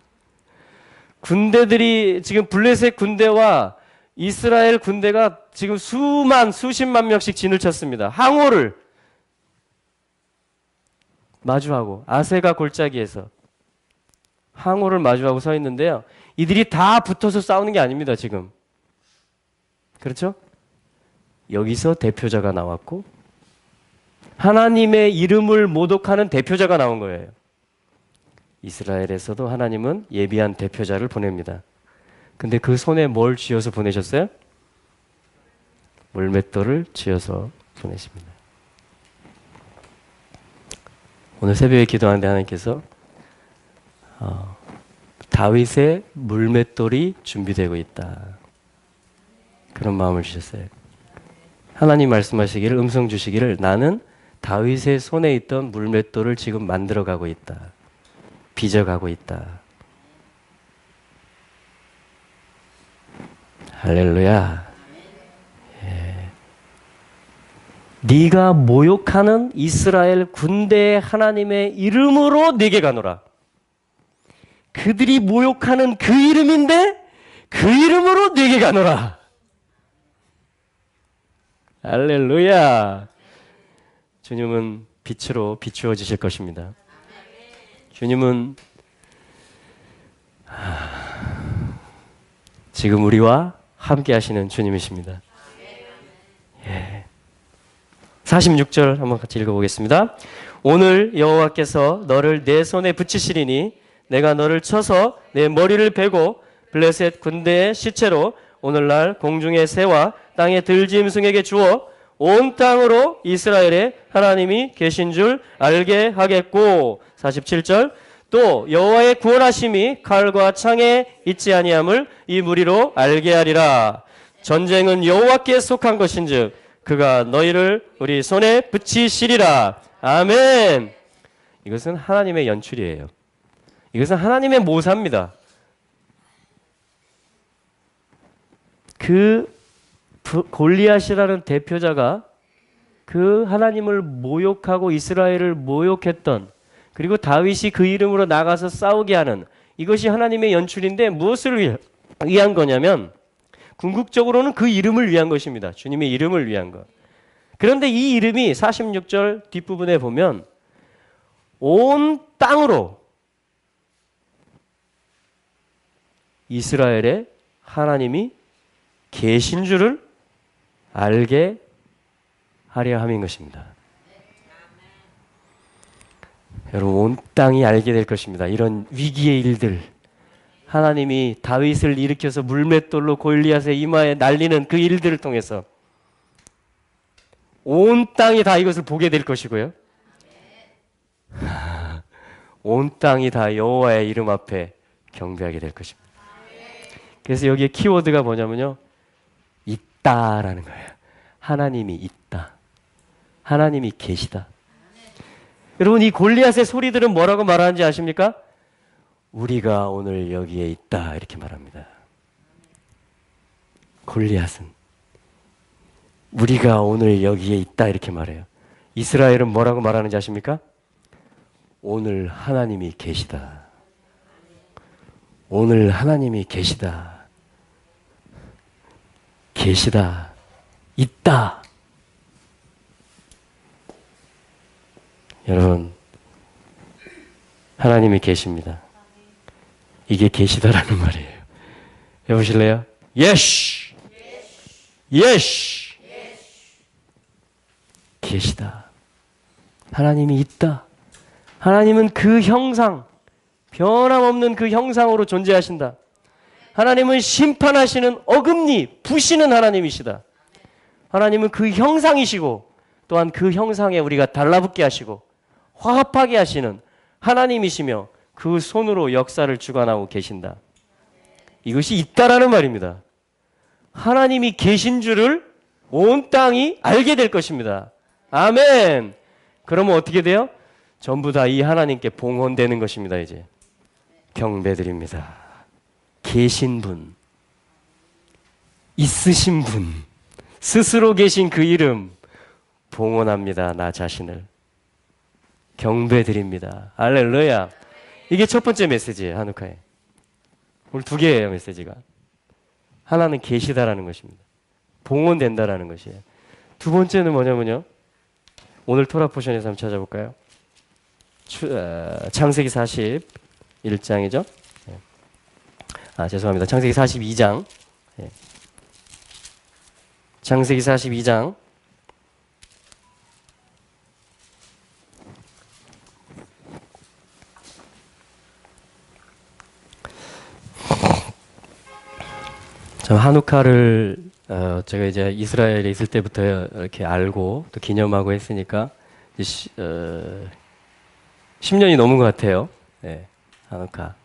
군대들이 지금 블레셋 군대와 이스라엘 군대가 지금 수십만 명씩 진을 쳤습니다. 항우를 마주하고 아세가 골짜기에서 항우를 마주하고 서 있는데요. 이들이 다 붙어서 싸우는 게 아닙니다. 지금. 그렇죠? 여기서 대표자가 나왔고 하나님의 이름을 모독하는 대표자가 나온 거예요. 이스라엘에서도 하나님은 예비한 대표자를 보냅니다. 근데 그 손에 뭘 쥐어서 보내셨어요? 물맷돌을 쥐어서 보내십니다. 오늘 새벽에 기도하는데 하나님께서 다윗의 물맷돌이 준비되고 있다. 그런 마음을 주셨어요. 하나님 말씀하시기를, 음성 주시기를, 나는 다윗의 손에 있던 물맷돌을 지금 만들어가고 있다. 빚어가고 있다. 할렐루야. 예. 네가 모욕하는 이스라엘 군대의 하나님의 이름으로 네게 가노라. 그들이 모욕하는 그 이름인데 그 이름으로 네게 가노라. 할렐루야. 주님은 빛으로 비추어 주실 것입니다. 주님은 지금 우리와 함께 하시는 주님이십니다. 예. 46절 한번 같이 읽어보겠습니다. 오늘 여호와께서 너를 내 손에 붙이시리니 내가 너를 쳐서 내 머리를 베고 블레셋 군대의 시체로 오늘날 공중의 새와 땅의 들짐승에게 주어 온 땅으로 이스라엘의 하나님이 계신 줄 알게 하겠고. 47절 또 여호와의 구원하심이 칼과 창에 있지 아니함을 이 무리로 알게 하리라. 전쟁은 여호와께 속한 것인즉 그가 너희를 우리 손에 붙이시리라. 아멘. 이것은 하나님의 연출이에요. 이것은 하나님의 모사입니다. 그 골리앗이라는 대표자가 그 하나님을 모욕하고 이스라엘을 모욕했던, 그리고 다윗이 그 이름으로 나가서 싸우게 하는, 이것이 하나님의 연출인데 무엇을 위한 거냐면 궁극적으로는 그 이름을 위한 것입니다. 주님의 이름을 위한 것. 그런데 이 이름이 46절 뒷부분에 보면 온 땅으로 이스라엘의 하나님이 계신 줄을 알게 하려 함인 것입니다. 여러분, 온 땅이 알게 될 것입니다. 이런 위기의 일들, 하나님이 다윗을 일으켜서 물맷돌로 골리앗의 이마에 날리는 그 일들을 통해서 온 땅이 다 이것을 보게 될 것이고요. 온 땅이 다 여호와의 이름 앞에 경배하게 될 것입니다. 그래서 여기에 키워드가 뭐냐면요, 있다라는 거예요. 하나님이 있다. 하나님이 계시다. 여러분, 이 골리앗의 소리들은 뭐라고 말하는지 아십니까? 우리가 오늘 여기에 있다, 이렇게 말합니다. 골리앗은 우리가 오늘 여기에 있다, 이렇게 말해요. 이스라엘은 뭐라고 말하는지 아십니까? 오늘 하나님이 계시다. 오늘 하나님이 계시다. 계시다. 있다. 여러분, 하나님이 계십니다. 이게 계시다라는 말이에요. 해보실래요? 예시! 예시! 계시다. 하나님이 있다. 하나님은 그 형상, 변함없는 그 형상으로 존재하신다. 하나님은 심판하시는 어금니, 부시는 하나님이시다. 하나님은 그 형상이시고 또한 그 형상에 우리가 달라붙게 하시고 화합하게 하시는 하나님이시며 그 손으로 역사를 주관하고 계신다. 이것이 있다라는 말입니다. 하나님이 계신 줄을 온 땅이 알게 될 것입니다. 아멘. 그러면 어떻게 돼요? 전부 다 이 하나님께 봉헌되는 것입니다. 이제 경배드립니다. 계신 분, 있으신 분, 스스로 계신 그 이름 봉헌합니다. 나 자신을 경배드립니다. 할렐루야. 이게 첫 번째 메시지예요. 한우카에. 오늘 두 개예요, 메시지가. 하나는 계시다라는 것입니다. 봉헌된다라는 것이에요. 두 번째는 뭐냐면요, 오늘 토라 포션에서 한번 찾아볼까요? 창세기 41장이죠. 죄송합니다. 창세기 42장. 창세기 42장. 참 한우카를 제가 이제 이스라엘에 있을 때부터 이렇게 알고 또 기념하고 했으니까 10년이 넘은 것 같아요. 네. 하누카.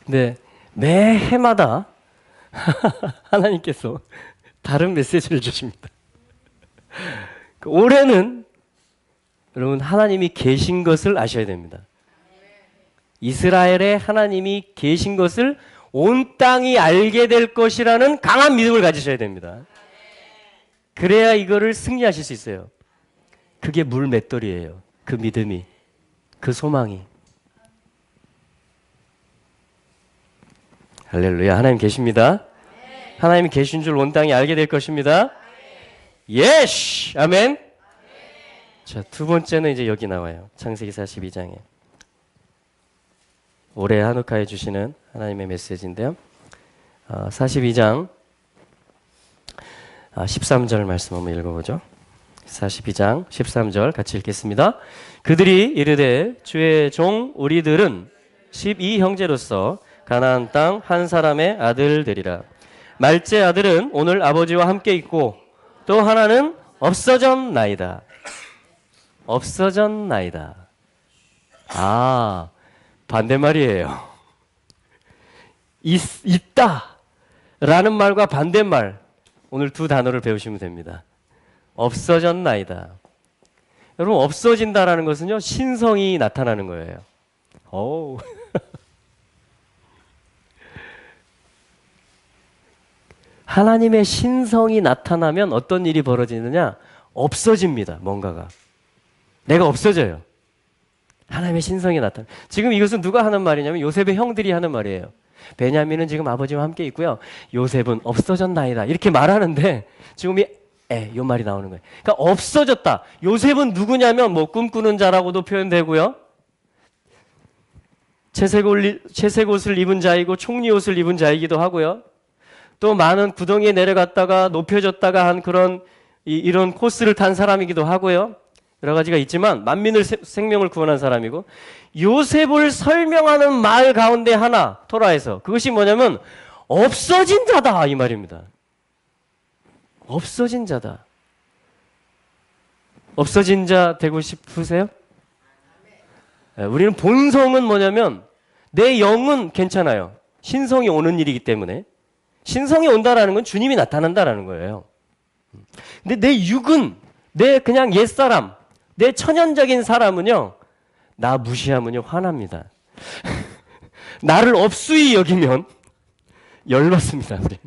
근데 매 해마다 하나님께서 다른 메시지를 주십니다. 올해는 여러분 하나님이 계신 것을 아셔야 됩니다. 이스라엘에 하나님이 계신 것을 온 땅이 알게 될 것이라는 강한 믿음을 가지셔야 됩니다. 그래야 이거를 승리하실 수 있어요. 그게 물맷돌이에요. 그 믿음이, 그 소망이. 할렐루야. 하나님 계십니다. 하나님이 계신 줄 온 땅이 알게 될 것입니다. 예시! 아멘. 자, 두 번째는 이제 여기 나와요. 창세기 42장에. 올해 하누카에 주시는 하나님의 메시지인데요. 42장 13절 말씀 한번 읽어보죠. 42장 13절 같이 읽겠습니다. 그들이 이르되 주의 종 우리들은 12형제로서 가나안 땅 한 사람의 아들 되리라. 말째 아들은 오늘 아버지와 함께 있고 또 하나는 없어졌나이다. 없어졌나이다. 아, 반대말이에요. 있다 라는 말과 반대말, 오늘 두 단어를 배우시면 됩니다. 없어졌나이다. 여러분, 없어진다라는 것은요, 신성이 나타나는 거예요. 오. 하나님의 신성이 나타나면 어떤 일이 벌어지느냐? 없어집니다. 뭔가가. 내가 없어져요. 하나님의 신성이 나타나. 지금 이것은 누가 하는 말이냐면 요셉의 형들이 하는 말이에요. 베냐민은 지금 아버지와 함께 있고요. 요셉은 없어졌나이다. 이렇게 말하는데 지금 요 말이 나오는 거예요. 그러니까 없어졌다. 요셉은 누구냐면 뭐 꿈꾸는 자라고도 표현되고요. 채색 옷을 입은 자이고 총리 옷을 입은 자이기도 하고요. 또 많은 구덩이에 내려갔다가 높여졌다가 한 그런 이런 코스를 탄 사람이기도 하고요. 여러 가지가 있지만 만민을 생명을 구원한 사람이고, 요셉을 설명하는 말 가운데 하나 토라에서 그것이 뭐냐면 없어진 자다 이 말입니다. 없어진 자다. 없어진 자 되고 싶으세요? 우리는 본성은 뭐냐면 내 영은 괜찮아요. 신성이 오는 일이기 때문에. 신성이 온다라는 건 주님이 나타난다라는 거예요. 근데 내 육은, 내 그냥 옛사람, 내 천연적인 사람은요, 나 무시하면요 화납니다. 나를 업수히 여기면 열받습니다. 우리는.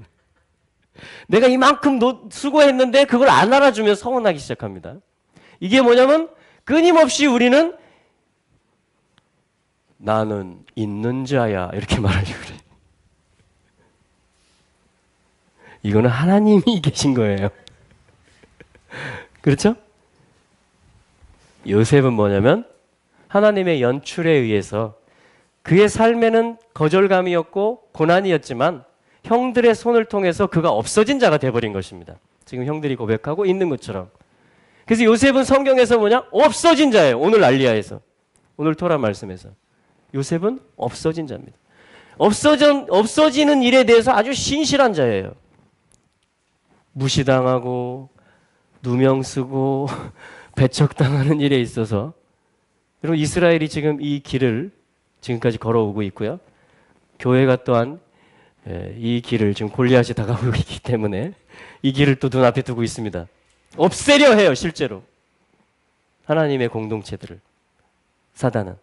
내가 이만큼 수고했는데 그걸 안 알아주면 서운하기 시작합니다. 이게 뭐냐면 끊임없이 우리는 나는 있는 자야 이렇게 말하려고 그래요. 이거는 하나님이 계신 거예요. 그렇죠? 요셉은 뭐냐면 하나님의 연출에 의해서 그의 삶에는 거절감이었고 고난이었지만 형들의 손을 통해서 그가 없어진 자가 되어버린 것입니다. 지금 형들이 고백하고 있는 것처럼. 그래서 요셉은 성경에서 뭐냐? 없어진 자예요. 오늘 알리야에서. 오늘 토라 말씀에서. 요셉은 없어진 자입니다. 없어지는 일에 대해서 아주 신실한 자예요. 무시당하고 누명 쓰고 배척당하는 일에 있어서, 여러분 이스라엘이 지금 이 길을 지금까지 걸어오고 있고요. 교회가 또한 이 길을 지금 골리앗이 다가오고 있기 때문에 이 길을 또 눈앞에 두고 있습니다. 없애려 해요. 실제로 하나님의 공동체들을. 사단은,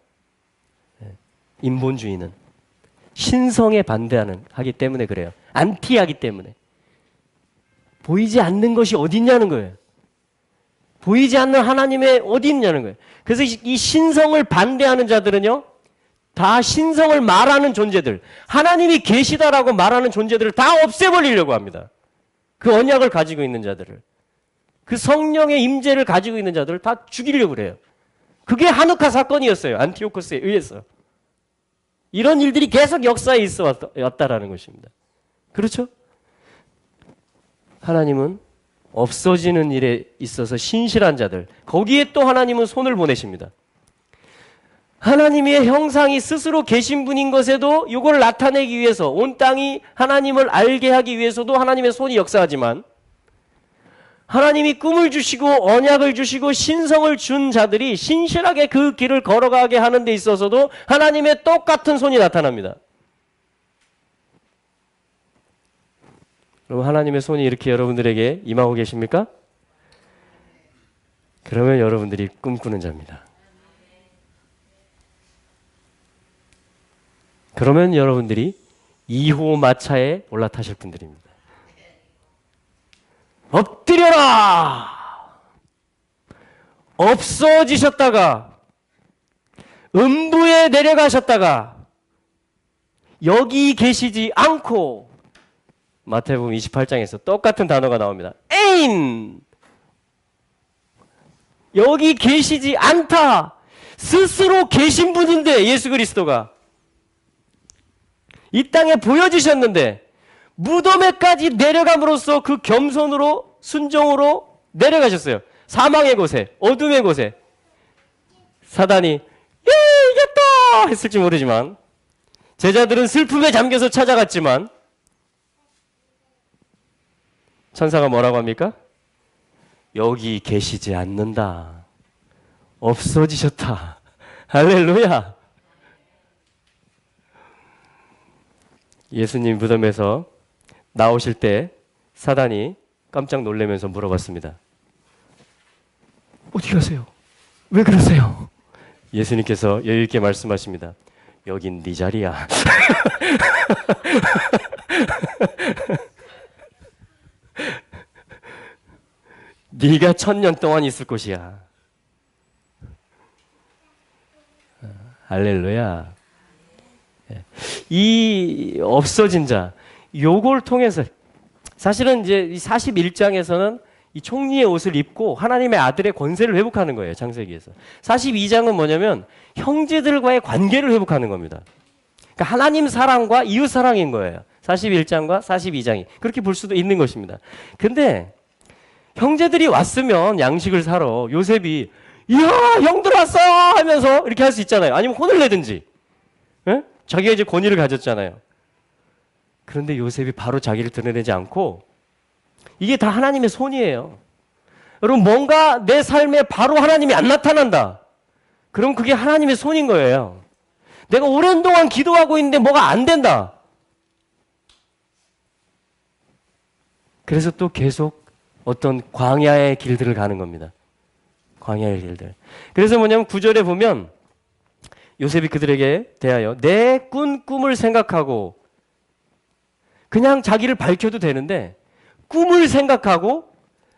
인본주의는 신성에 하기 때문에 그래요. 안티하기 때문에. 보이지 않는 것이 어디 있냐는 거예요. 보이지 않는 하나님의 어디 있냐는 거예요. 그래서 이 신성을 반대하는 자들은요, 다 신성을 말하는 존재들, 하나님이 계시다라고 말하는 존재들을 다 없애버리려고 합니다. 그 언약을 가지고 있는 자들을, 그 성령의 임재를 가지고 있는 자들을 다 죽이려고 그래요. 그게 하누카 사건이었어요. 안티오코스에 의해서. 이런 일들이 계속 역사에 있어 왔다라는 것입니다. 그렇죠? 하나님은 없어지는 일에 있어서 신실한 자들, 거기에 또 하나님은 손을 보내십니다. 하나님의 형상이 스스로 계신 분인 것에도 이걸 나타내기 위해서, 온 땅이 하나님을 알게 하기 위해서도 하나님의 손이 역사하지만, 하나님이 꿈을 주시고 언약을 주시고 신성을 준 자들이 신실하게 그 길을 걸어가게 하는 데 있어서도 하나님의 똑같은 손이 나타납니다. 그럼 하나님의 손이 이렇게 여러분들에게 임하고 계십니까? 그러면 여러분들이 꿈꾸는 자입니다. 그러면 여러분들이 2호 마차에 올라타실 분들입니다. 엎드려라! 없어지셨다가 음부에 내려가셨다가 여기 계시지 않고 마태복음 28장에서 똑같은 단어가 나옵니다. 에인! 여기 계시지 않다! 스스로 계신 분인데 예수 그리스도가 이 땅에 보여지셨는데 무덤에까지 내려감으로써 그 겸손으로 순종으로 내려가셨어요. 사망의 곳에, 어둠의 곳에. 사단이 이겼다 했을지 모르지만 제자들은 슬픔에 잠겨서 찾아갔지만 천사가 뭐라고 합니까? 여기 계시지 않는다. 없어지셨다. 할렐루야. 예수님 무덤에서 나오실 때 사단이 깜짝 놀라면서 물어봤습니다. 어디 가세요? 왜 그러세요? 예수님께서 여유 있게 말씀하십니다. 여긴 네 자리야. 네가 1000년 동안 있을 곳이야. 할렐루야. 이 없어진 자, 요걸 통해서 사실은 이제 이 41장에서는 이 총리의 옷을 입고 하나님의 아들의 권세를 회복하는 거예요. 창세기에서. 42장은 뭐냐면 형제들과의 관계를 회복하는 겁니다. 그러니까 하나님 사랑과 이웃 사랑인 거예요. 41장과 42장이. 그렇게 볼 수도 있는 것입니다. 근데 형제들이 왔으면 양식을 사러 요셉이 이야 형들 왔어 하면서 이렇게 할 수 있잖아요. 아니면 혼을 내든지. 예? 자기가 이제 권위를 가졌잖아요. 그런데 요셉이 바로 자기를 드러내지 않고 이게 다 하나님의 손이에요. 여러분 뭔가 내 삶에 바로 하나님이 안 나타난다. 그럼 그게 하나님의 손인 거예요. 내가 오랜 동안 기도하고 있는데 뭐가 안 된다. 그래서 또 계속 어떤 광야의 길들을 가는 겁니다. 광야의 길들. 그래서 뭐냐면 9절에 보면 요셉이 그들에게 대하여 내 꾼 꿈을 생각하고 그냥 자기를 밝혀도 되는데 꿈을 생각하고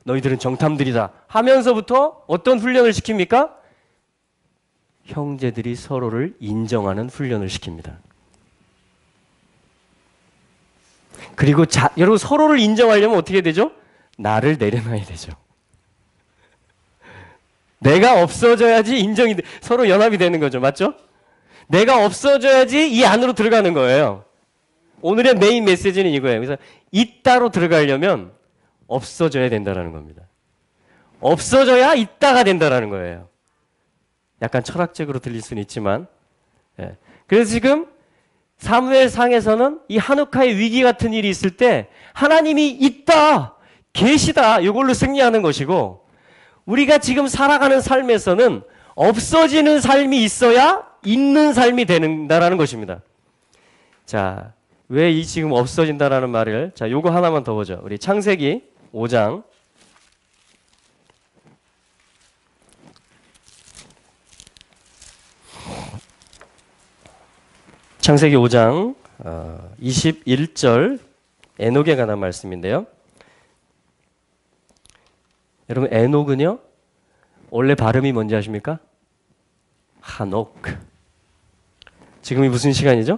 너희들은 정탐들이다 하면서부터 어떤 훈련을 시킵니까? 형제들이 서로를 인정하는 훈련을 시킵니다. 그리고 여러분 서로를 인정하려면 어떻게 되죠? 나를 내려놔야 되죠. 내가 없어져야지 인정이 서로 연합이 되는 거죠. 맞죠? 내가 없어져야지 이 안으로 들어가는 거예요. 오늘의 메인 메시지는 이거예요. 그래서 있다로 들어가려면 없어져야 된다는 겁니다. 없어져야 있다가 된다는 거예요. 약간 철학적으로 들릴 수는 있지만 예. 그래서 지금 사무엘상에서는 이 한우카의 위기 같은 일이 있을 때 하나님이 있다, 계시다 이걸로 승리하는 것이고 우리가 지금 살아가는 삶에서는 없어지는 삶이 있어야 있는 삶이 된다라는 것입니다. 자, 왜 이 지금 없어진다라는 말을 자, 요거 하나만 더 보죠. 우리 창세기 5장 창세기 5장 21절 에녹에 관한 말씀인데요. 여러분 에녹은요 원래 발음이 뭔지 아십니까? 한옥. 지금이 무슨 시간이죠?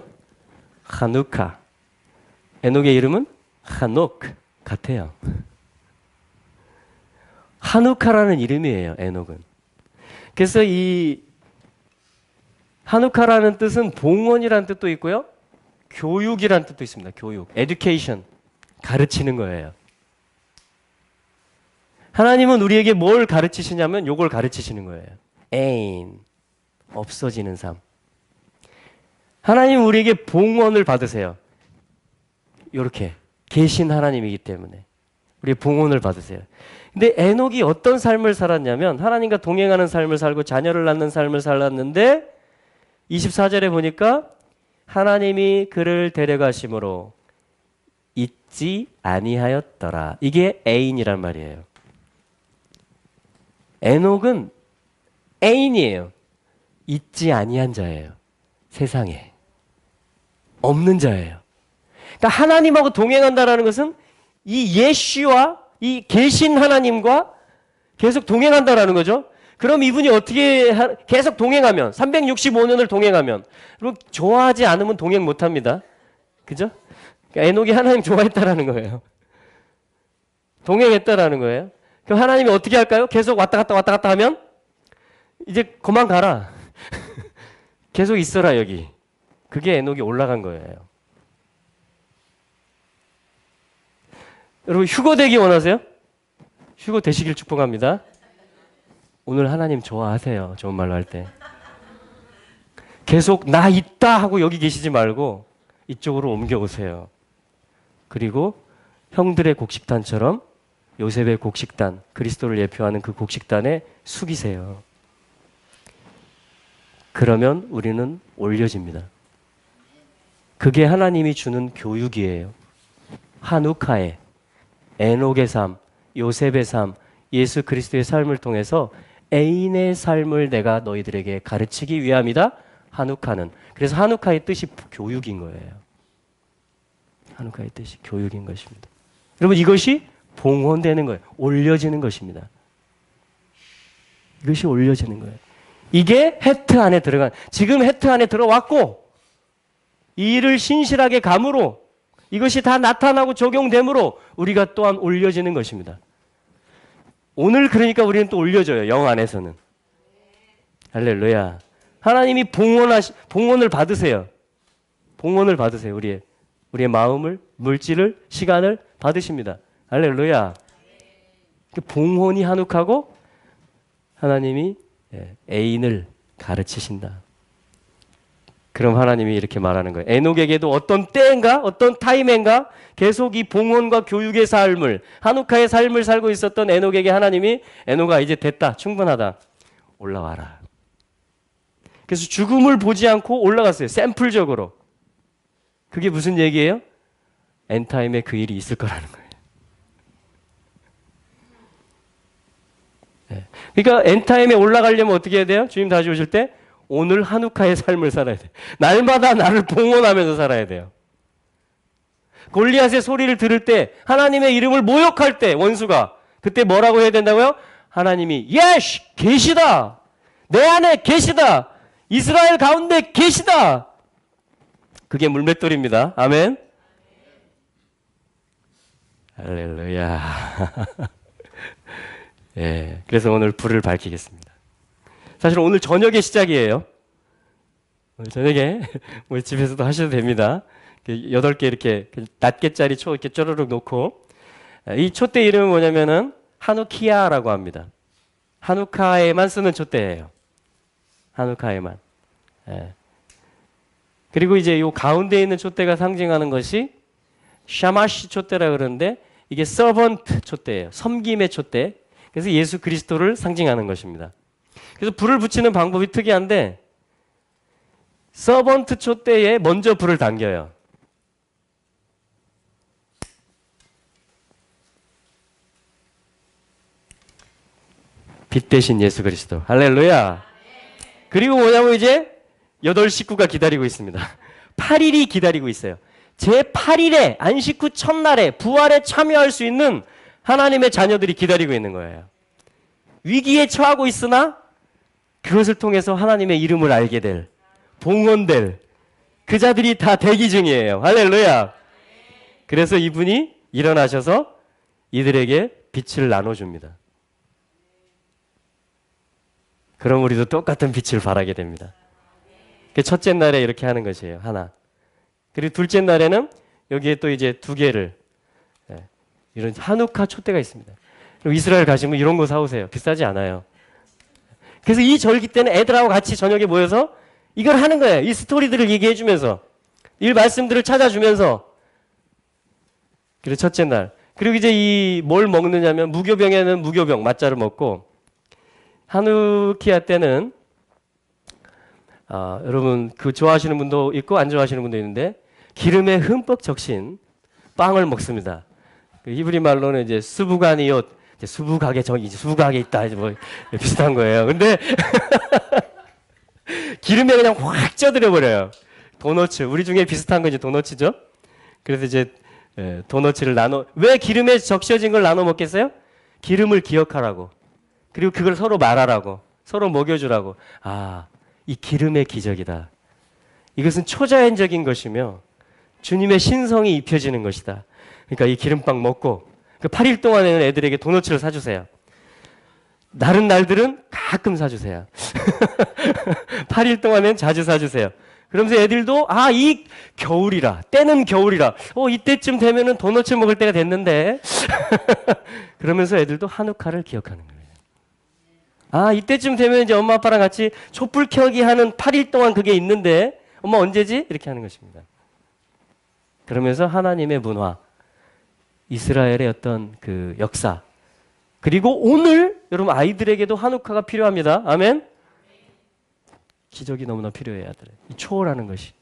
하누카. 에녹의 이름은 한옥 같아요. 하누카라는 이름이에요. 에녹은. 그래서 이 하누카라는 뜻은 봉헌이라는 뜻도 있고요. 교육이라는 뜻도 있습니다. 교육. education. 가르치는 거예요. 하나님은 우리에게 뭘 가르치시냐면 요걸 가르치시는 거예요. ain. 없어지는 삶. 하나님은 우리에게 봉헌을 받으세요. 이렇게 계신 하나님이기 때문에 우리의 봉헌을 받으세요. 근데 에녹이 어떤 삶을 살았냐면 하나님과 동행하는 삶을 살고 자녀를 낳는 삶을 살았는데 24절에 보니까 하나님이 그를 데려가심으로 잊지 아니하였더라. 이게 애인이란 말이에요. 에녹은 애인이에요. 잊지 아니한 자예요. 세상에. 없는 자예요. 그러니까 하나님하고 동행한다라는 것은 이 예시와 이 계신 하나님과 계속 동행한다라는 거죠. 그럼 이분이 어떻게 계속 동행하면 365년을 동행하면 그럼 좋아하지 않으면 동행 못합니다. 그죠? 그러니까 에녹이 하나님 좋아했다라는 거예요. 동행했다라는 거예요. 그럼 하나님이 어떻게 할까요? 계속 왔다 갔다 하면 이제 그만 가라. 계속 있어라 여기. 그게 에녹이 올라간 거예요. 여러분 휴거 되기 원하세요? 휴거 되시길 축복합니다. 오늘 하나님 좋아하세요. 좋은 말로 할 때. 계속 나 있다 하고 여기 계시지 말고 이쪽으로 옮겨오세요. 그리고 형들의 곡식단처럼 요셉의 곡식단, 그리스도를 예표하는 그 곡식단에 숙이세요. 그러면 우리는 올려집니다. 그게 하나님이 주는 교육이에요. 한우카의, 에녹의 삶, 요셉의 삶, 예수 그리스도의 삶을 통해서 애인의 삶을 내가 너희들에게 가르치기 위함이다. 한우카는. 그래서 한우카의 뜻이 교육인 거예요. 한우카의 뜻이 교육인 것입니다. 여러분 이것이 봉헌되는 거예요. 올려지는 것입니다. 이것이 올려지는 거예요. 이게 헤트 안에 들어간, 지금 헤트 안에 들어왔고 이 일을 신실하게 감으로 이것이 다 나타나고 적용됨으로 우리가 또한 올려지는 것입니다. 오늘 그러니까 우리는 또 올려져요. 영 안에서는. 할렐루야. 하나님이 봉헌을 받으세요. 봉헌을 받으세요. 우리의 마음을, 물질을, 시간을 받으십니다. 할렐루야. 봉헌이 한욱하고 하나님이 애인을 가르치신다. 그럼 하나님이 이렇게 말하는 거예요. 에녹에게도 어떤 때인가 어떤 타임인가 계속 이 봉헌과 교육의 삶을 한우카의 삶을 살고 있었던 에녹에게 하나님이 에녹아 이제 됐다 충분하다 올라와라. 그래서 죽음을 보지 않고 올라갔어요. 샘플적으로. 그게 무슨 얘기예요? 엔타임에 그 일이 있을 거라는 거예요. 네. 그러니까 엔타임에 올라가려면 어떻게 해야 돼요? 주님 다시 오실 때 오늘 한우카의 삶을 살아야 돼요. 날마다 나를 봉헌하면서 살아야 돼요. 골리앗의 소리를 들을 때 하나님의 이름을 모욕할 때 원수가 그때 뭐라고 해야 된다고요? 하나님이 예시 계시다. 내 안에 계시다. 이스라엘 가운데 계시다. 그게 물맷돌입니다. 아멘. 할렐루야. 예, 그래서 오늘 불을 밝히겠습니다. 사실 오늘 저녁의 시작이에요. 오늘 저녁에 우리 집에서도 하셔도 됩니다. 8개 이렇게 낱개짜리 초 이렇게 쪼르륵 놓고 이 촛대 이름은 뭐냐면은 하누키야라고 합니다. 하누카에만 쓰는 촛대예요. 하누카에만. 예. 그리고 이제 요 가운데 있는 촛대가 상징하는 것이 샤마시 촛대라 그러는데 이게 서번트 촛대예요. 섬김의 촛대. 그래서 예수 그리스도를 상징하는 것입니다. 그래서 불을 붙이는 방법이 특이한데 서번트 촛대에 먼저 불을 당겨요. 빛 대신 예수 그리스도. 할렐루야. 그리고 뭐냐면 이제 8식구가 기다리고 있습니다. 8일이 기다리고 있어요. 제 8일에 안식 후 첫날에 부활에 참여할 수 있는 하나님의 자녀들이 기다리고 있는 거예요. 위기에 처하고 있으나 그것을 통해서 하나님의 이름을 알게 될, 봉헌될 그 자들이 다 대기 중이에요. 할렐루야. 그래서 이분이 일어나셔서 이들에게 빛을 나눠줍니다. 그럼 우리도 똑같은 빛을 발하게 됩니다. 첫째 날에 이렇게 하는 것이에요. 하나. 그리고 둘째 날에는 여기에 또 이제 2개를 이런 한우카 촛대가 있습니다. 그리고 이스라엘 가시면 이런 거 사오세요. 비싸지 않아요. 그래서 이 절기 때는 애들하고 같이 저녁에 모여서 이걸 하는 거예요. 이 스토리들을 얘기해 주면서 이 말씀들을 찾아주면서. 그리고 첫째 날. 그리고 이제 이 뭘 먹느냐면 무교병에는 무교병 맞자를 먹고 하누키아 때는 여러분 그 좋아하시는 분도 있고 안 좋아하시는 분도 있는데 기름에 흠뻑 적신 빵을 먹습니다. 그 히브리 말로는 이제 수부가니옷, 수부가게 저기 이제 수부가게 있다 이제 뭐 비슷한 거예요. 근데 기름에 그냥 확 쪄들여 버려요. 도너츠 우리 중에 비슷한 건 이제 도너츠죠. 그래서 이제 도너츠를 왜 기름에 적셔진 걸 나눠 먹겠어요? 기름을 기억하라고. 그리고 그걸 서로 말하라고. 서로 먹여주라고. 이 기름의 기적이다. 이것은 초자연적인 것이며 주님의 신성이 입혀지는 것이다. 그러니까 이 기름빵 먹고 그 8일 동안에는 애들에게 도너츠를 사주세요. 다른 날들은 가끔 사주세요. 8일 동안에는 자주 사주세요. 그러면서 애들도 이 겨울이라 때는 겨울이라 이때쯤 되면은 도너츠 먹을 때가 됐는데 그러면서 애들도 한우카를 기억하는 거예요. 이때쯤 되면 이제 엄마 아빠랑 같이 촛불 켜기 하는 8일 동안 그게 있는데 엄마 언제지? 이렇게 하는 것입니다. 그러면서 하나님의 문화, 이스라엘의 어떤 그 역사, 그리고 오늘 여러분 아이들에게도 한우카가 필요합니다. 아멘. 기적이 너무나 필요해요, 아들. 이 초월하는 것이.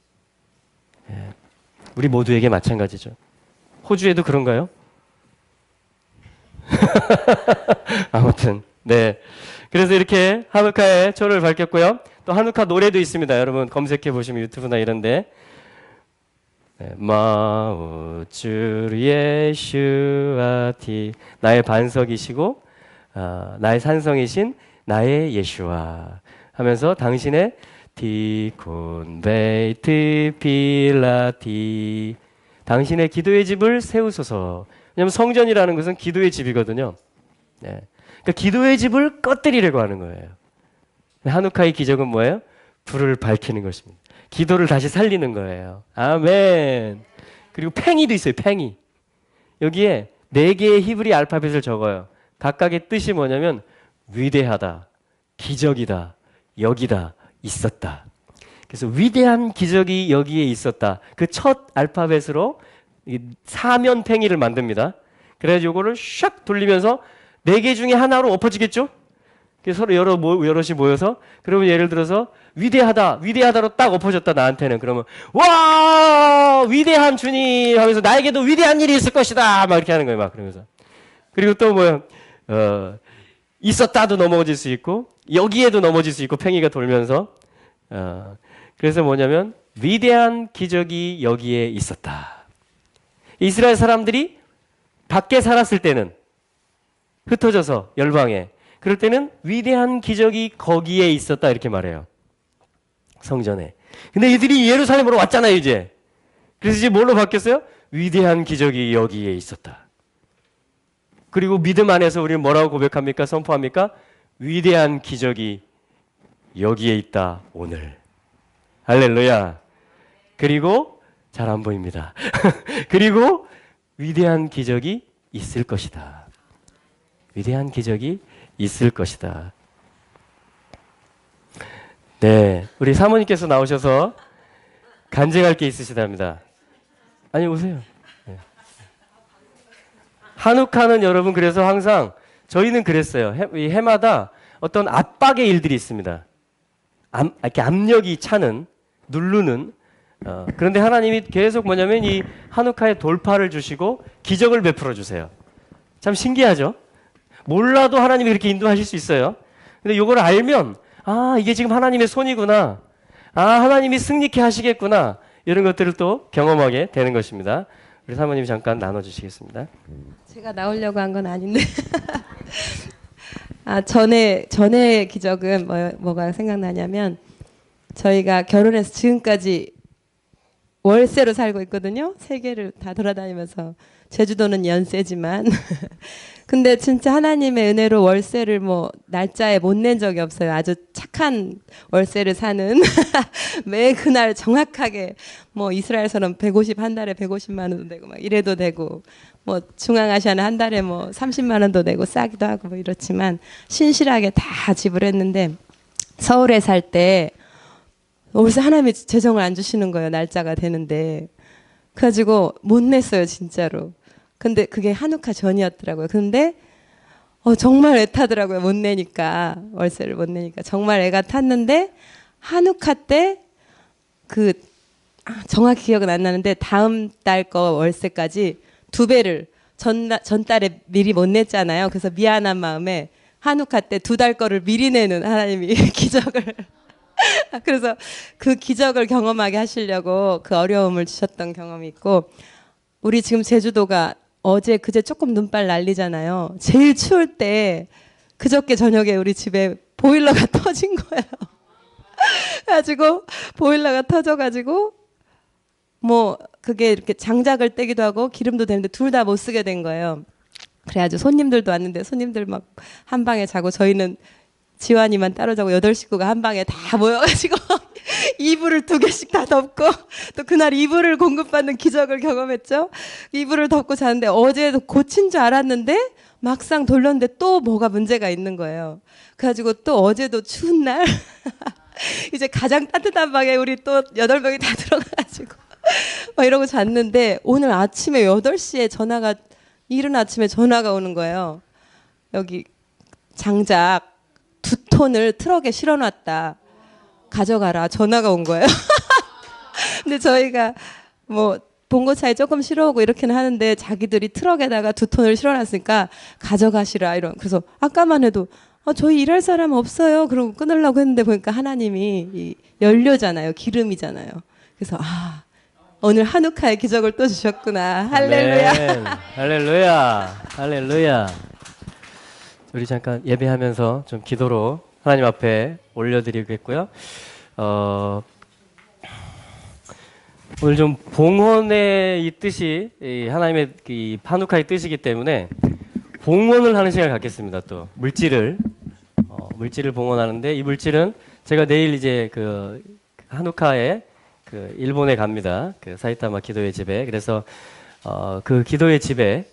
우리 모두에게 마찬가지죠. 호주에도 그런가요? 아무튼 네. 그래서 이렇게 한우카의 초를 밝혔고요. 또 한우카 노래도 있습니다. 여러분 검색해 보시면 유튜브나 이런데 마우줄 예슈아티 나의 반석이시고 나의 산성이신 나의 예슈아 하면서 당신의 티콘 베이트 필라티 당신의 기도의 집을 세우소서. 왜냐하면 성전이라는 것은 기도의 집이거든요. 그러니까 기도의 집을 꺼뜨리려고 하는 거예요. 한우카의 기적은 뭐예요? 불을 밝히는 것입니다. 기도를 다시 살리는 거예요. 아멘. 그리고 팽이도 있어요. 팽이. 여기에 4개의 히브리 알파벳을 적어요. 각각의 뜻이 뭐냐면 위대하다, 기적이다, 여기다, 있었다. 그래서 위대한 기적이 여기에 있었다. 그 첫 알파벳으로 사면 팽이를 만듭니다. 그래서 이거를 샥 돌리면서 4개 중에 하나로 엎어지겠죠? 서로 여럿이 모여서 그러면 예를 들어서 위대하다로 딱 엎어졌다 나한테는 그러면 와 위대한 주님 하면서 나에게도 위대한 일이 있을 것이다 막 이렇게 하는 거예요. 막 그러면서 그리고 또 뭐야 있었다도 넘어질 수 있고 여기에도 넘어질 수 있고 팽이가 돌면서 그래서 뭐냐면 위대한 기적이 여기에 있었다. 이스라엘 사람들이 밖에 살았을 때는 흩어져서 열방에 그럴 때는 위대한 기적이 거기에 있었다 이렇게 말해요. 성전에. 근데 이들이 예루살렘으로 왔잖아요 이제. 그래서 이제 뭘로 바뀌었어요? 위대한 기적이 여기에 있었다. 그리고 믿음 안에서 우리는 뭐라고 고백합니까? 선포합니까? 위대한 기적이 여기에 있다 오늘. 할렐루야. 그리고 잘 안 보입니다. 그리고 위대한 기적이 있을 것이다. 위대한 기적이 있을 것이다. 네, 우리 사모님께서 나오셔서 간증할 게 있으시답니다. 아니 오세요. 네. 한우카는 여러분 그래서 항상 저희는 그랬어요. 이 해마다 어떤 압박의 일들이 있습니다. 이렇게 압력이 차는 누르는 그런데 하나님이 계속 뭐냐면 이 한우카의 돌파를 주시고 기적을 베풀어 주세요. 참 신기하죠? 몰라도 하나님이 그렇게 인도하실 수 있어요. 근데 이걸 알면 이게 지금 하나님의 손이구나. 하나님이 승리케 하시겠구나. 이런 것들을 또 경험하게 되는 것입니다. 우리 사모님이 잠깐 나눠주시겠습니다. 제가 나오려고 한 건 아닌데 전에 기적은 뭐가 생각나냐면 저희가 결혼해서 지금까지 월세로 살고 있거든요. 세계를 다 돌아다니면서 제주도는 연세지만 근데 진짜 하나님의 은혜로 월세를 날짜에 못 낸 적이 없어요. 아주 착한 월세를 사는 매 그날 정확하게 이스라엘처럼 150 한 달에 150만 원도 되고 막 이래도 되고 중앙아시아는 한 달에 30만 원도 내고 싸기도 하고 이렇지만 신실하게 다 지불했는데 서울에 살 때 월세 하나님이 재정을 안 주시는 거예요. 날짜가 되는데 그래가지고 못 냈어요 진짜로. 근데 그게 한우카 전이었더라고요. 근데 정말 애타더라고요. 못 내니까 월세를 못 내니까 정말 애가 탔는데 한우카 때 그 정확히 기억은 안 나는데 다음 달 거 월세까지 2배를 전달에 미리 못 냈잖아요. 그래서 미안한 마음에 한우카 때 2달 거를 미리 내는 하나님이 기적을 그래서 그 기적을 경험하게 하시려고 그 어려움을 주셨던 경험이 있고 우리 지금 제주도가 어제 그제 조금 눈발 날리잖아요. 제일 추울 때 그저께 저녁에 우리 집에 보일러가 터진 거예요. 그래가지고 보일러가 터져가지고 뭐 그게 이렇게 장작을 떼기도 하고 기름도 되는데 둘 다 못 쓰게 된 거예요. 그래가지고 손님들도 왔는데 손님들 막 한 방에 자고 저희는 지환이만 따로 자고 8식구가 한 방에 다 모여가지고 이불을 2개씩 다 덮고 또 그날 이불을 공급받는 기적을 경험했죠. 이불을 덮고 자는데 어제도 고친 줄 알았는데 막상 돌렸는데 또 뭐가 문제가 있는 거예요. 그래가지고 또 어제도 추운 날 이제 가장 따뜻한 방에 우리 또 8명이 다 들어가가지고 막 이러고 잤는데 오늘 아침에 8시에 이른 아침에 전화가 오는 거예요. 여기 장작 2톤을 트럭에 실어놨다. 가져가라. 전화가 온 거예요. 근데 저희가 뭐 봉고차에 조금 실어오고 이렇게는 하는데 자기들이 트럭에다가 2톤을 실어놨으니까 가져가시라 이런. 그래서 아까만 해도 저희 일할 사람 없어요. 그러고 끊으려고 했는데 보니까 하나님이 이 연료잖아요. 기름이잖아요. 그래서 오늘 한우카의 기적을 또 주셨구나. 할렐루야. 아멘. 할렐루야. 할렐루야. 우리 잠깐 예배하면서 좀 기도로 하나님 앞에 올려드리겠고요. 오늘 좀 봉헌의 이 뜻이 하나님의 이 한우카의 뜻이기 때문에 봉헌을 하는 시간을 갖겠습니다. 또 물질을 봉헌하는데 이 물질은 제가 내일 이제 그 한우카에 그 일본에 갑니다. 그 사이타마 기도회 집에. 그래서 그 기도회 집에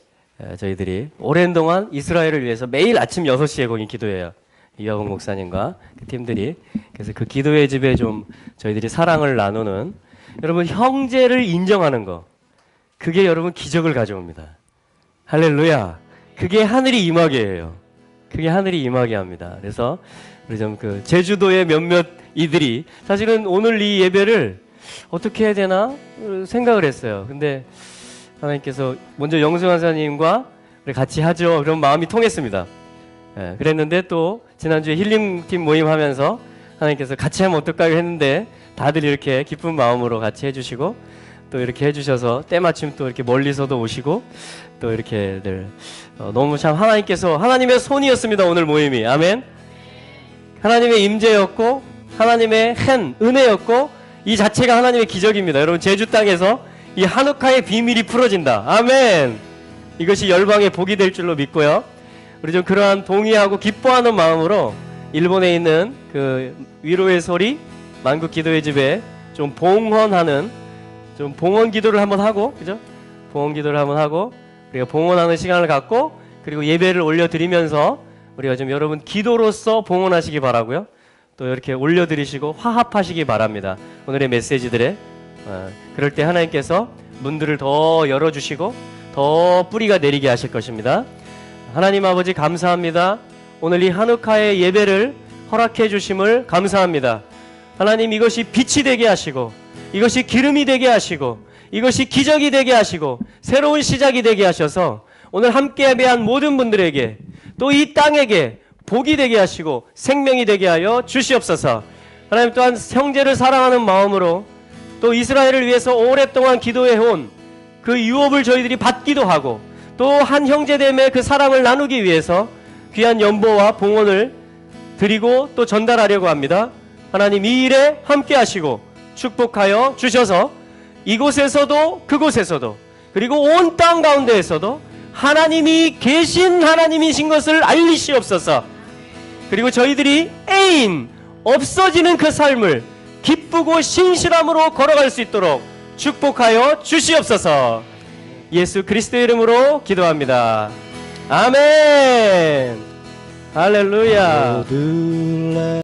저희들이 오랜 동안 이스라엘을 위해서 매일 아침 6시에 거기 기도해요. 이화봉 목사님과 그 팀들이. 그래서 그 기도회 집에 좀 저희들이 사랑을 나누는, 여러분 형제를 인정하는 거, 그게 여러분 기적을 가져옵니다. 할렐루야. 그게 하늘이 임하게 해요. 그게 하늘이 임하게 합니다. 그래서 우리 좀 그 제주도의 몇몇 이들이 사실은 오늘 이 예배를 어떻게 해야 되나 생각을 했어요. 근데 하나님께서 먼저 영수 간사님과 같이 하죠. 그런 마음이 통했습니다. 그랬는데 또 지난주에 힐링팀 모임 하면서 하나님께서 같이 하면 어떨까요 했는데 다들 이렇게 기쁜 마음으로 같이 해주시고 또 이렇게 해주셔서 때마침 또 이렇게 멀리서도 오시고 또 이렇게들 너무 참 하나님께서 하나님의 손이었습니다. 오늘 모임이. 아멘. 하나님의 임재였고 하나님의 은혜였고 이 자체가 하나님의 기적입니다. 여러분 제주 땅에서 이 한우카의 비밀이 풀어진다. 아멘. 이것이 열방의 복이 될 줄로 믿고요. 우리 좀 그러한 동의하고 기뻐하는 마음으로 일본에 있는 그 위로의 소리 만국 기도회 집에 좀 봉헌하는, 좀 봉헌 기도를 한번 하고, 그죠? 봉헌 기도를 한번 하고 우리가 봉헌하는 시간을 갖고 그리고 예배를 올려드리면서 우리가 좀 여러분 기도로서 봉헌하시기 바라고요. 또 이렇게 올려드리시고 화합하시기 바랍니다. 오늘의 메시지들에 그럴 때 하나님께서 문들을 더 열어주시고 더 뿌리가 내리게 하실 것입니다. 하나님 아버지 감사합니다. 오늘 이 한우카의 예배를 허락해 주심을 감사합니다. 하나님 이것이 빛이 되게 하시고 이것이 기름이 되게 하시고 이것이 기적이 되게 하시고 새로운 시작이 되게 하셔서 오늘 함께 예배한 모든 분들에게 또 이 땅에게 복이 되게 하시고 생명이 되게 하여 주시옵소서. 하나님 또한 형제를 사랑하는 마음으로 또 이스라엘을 위해서 오랫동안 기도해온 그 유업을 저희들이 받기도 하고 또 한 형제됨의 그 사랑을 나누기 위해서 귀한 연보와 봉헌을 드리고 또 전달하려고 합니다. 하나님 이 일에 함께 하시고 축복하여 주셔서 이곳에서도 그곳에서도 그리고 온 땅 가운데에서도 하나님이 계신 하나님이신 것을 알리시옵소서. 그리고 저희들이 애인 없어지는 그 삶을 기쁘고 신실함으로 걸어갈 수 있도록 축복하여 주시옵소서. 예수 그리스도의 이름으로 기도합니다. 아멘. 할렐루야.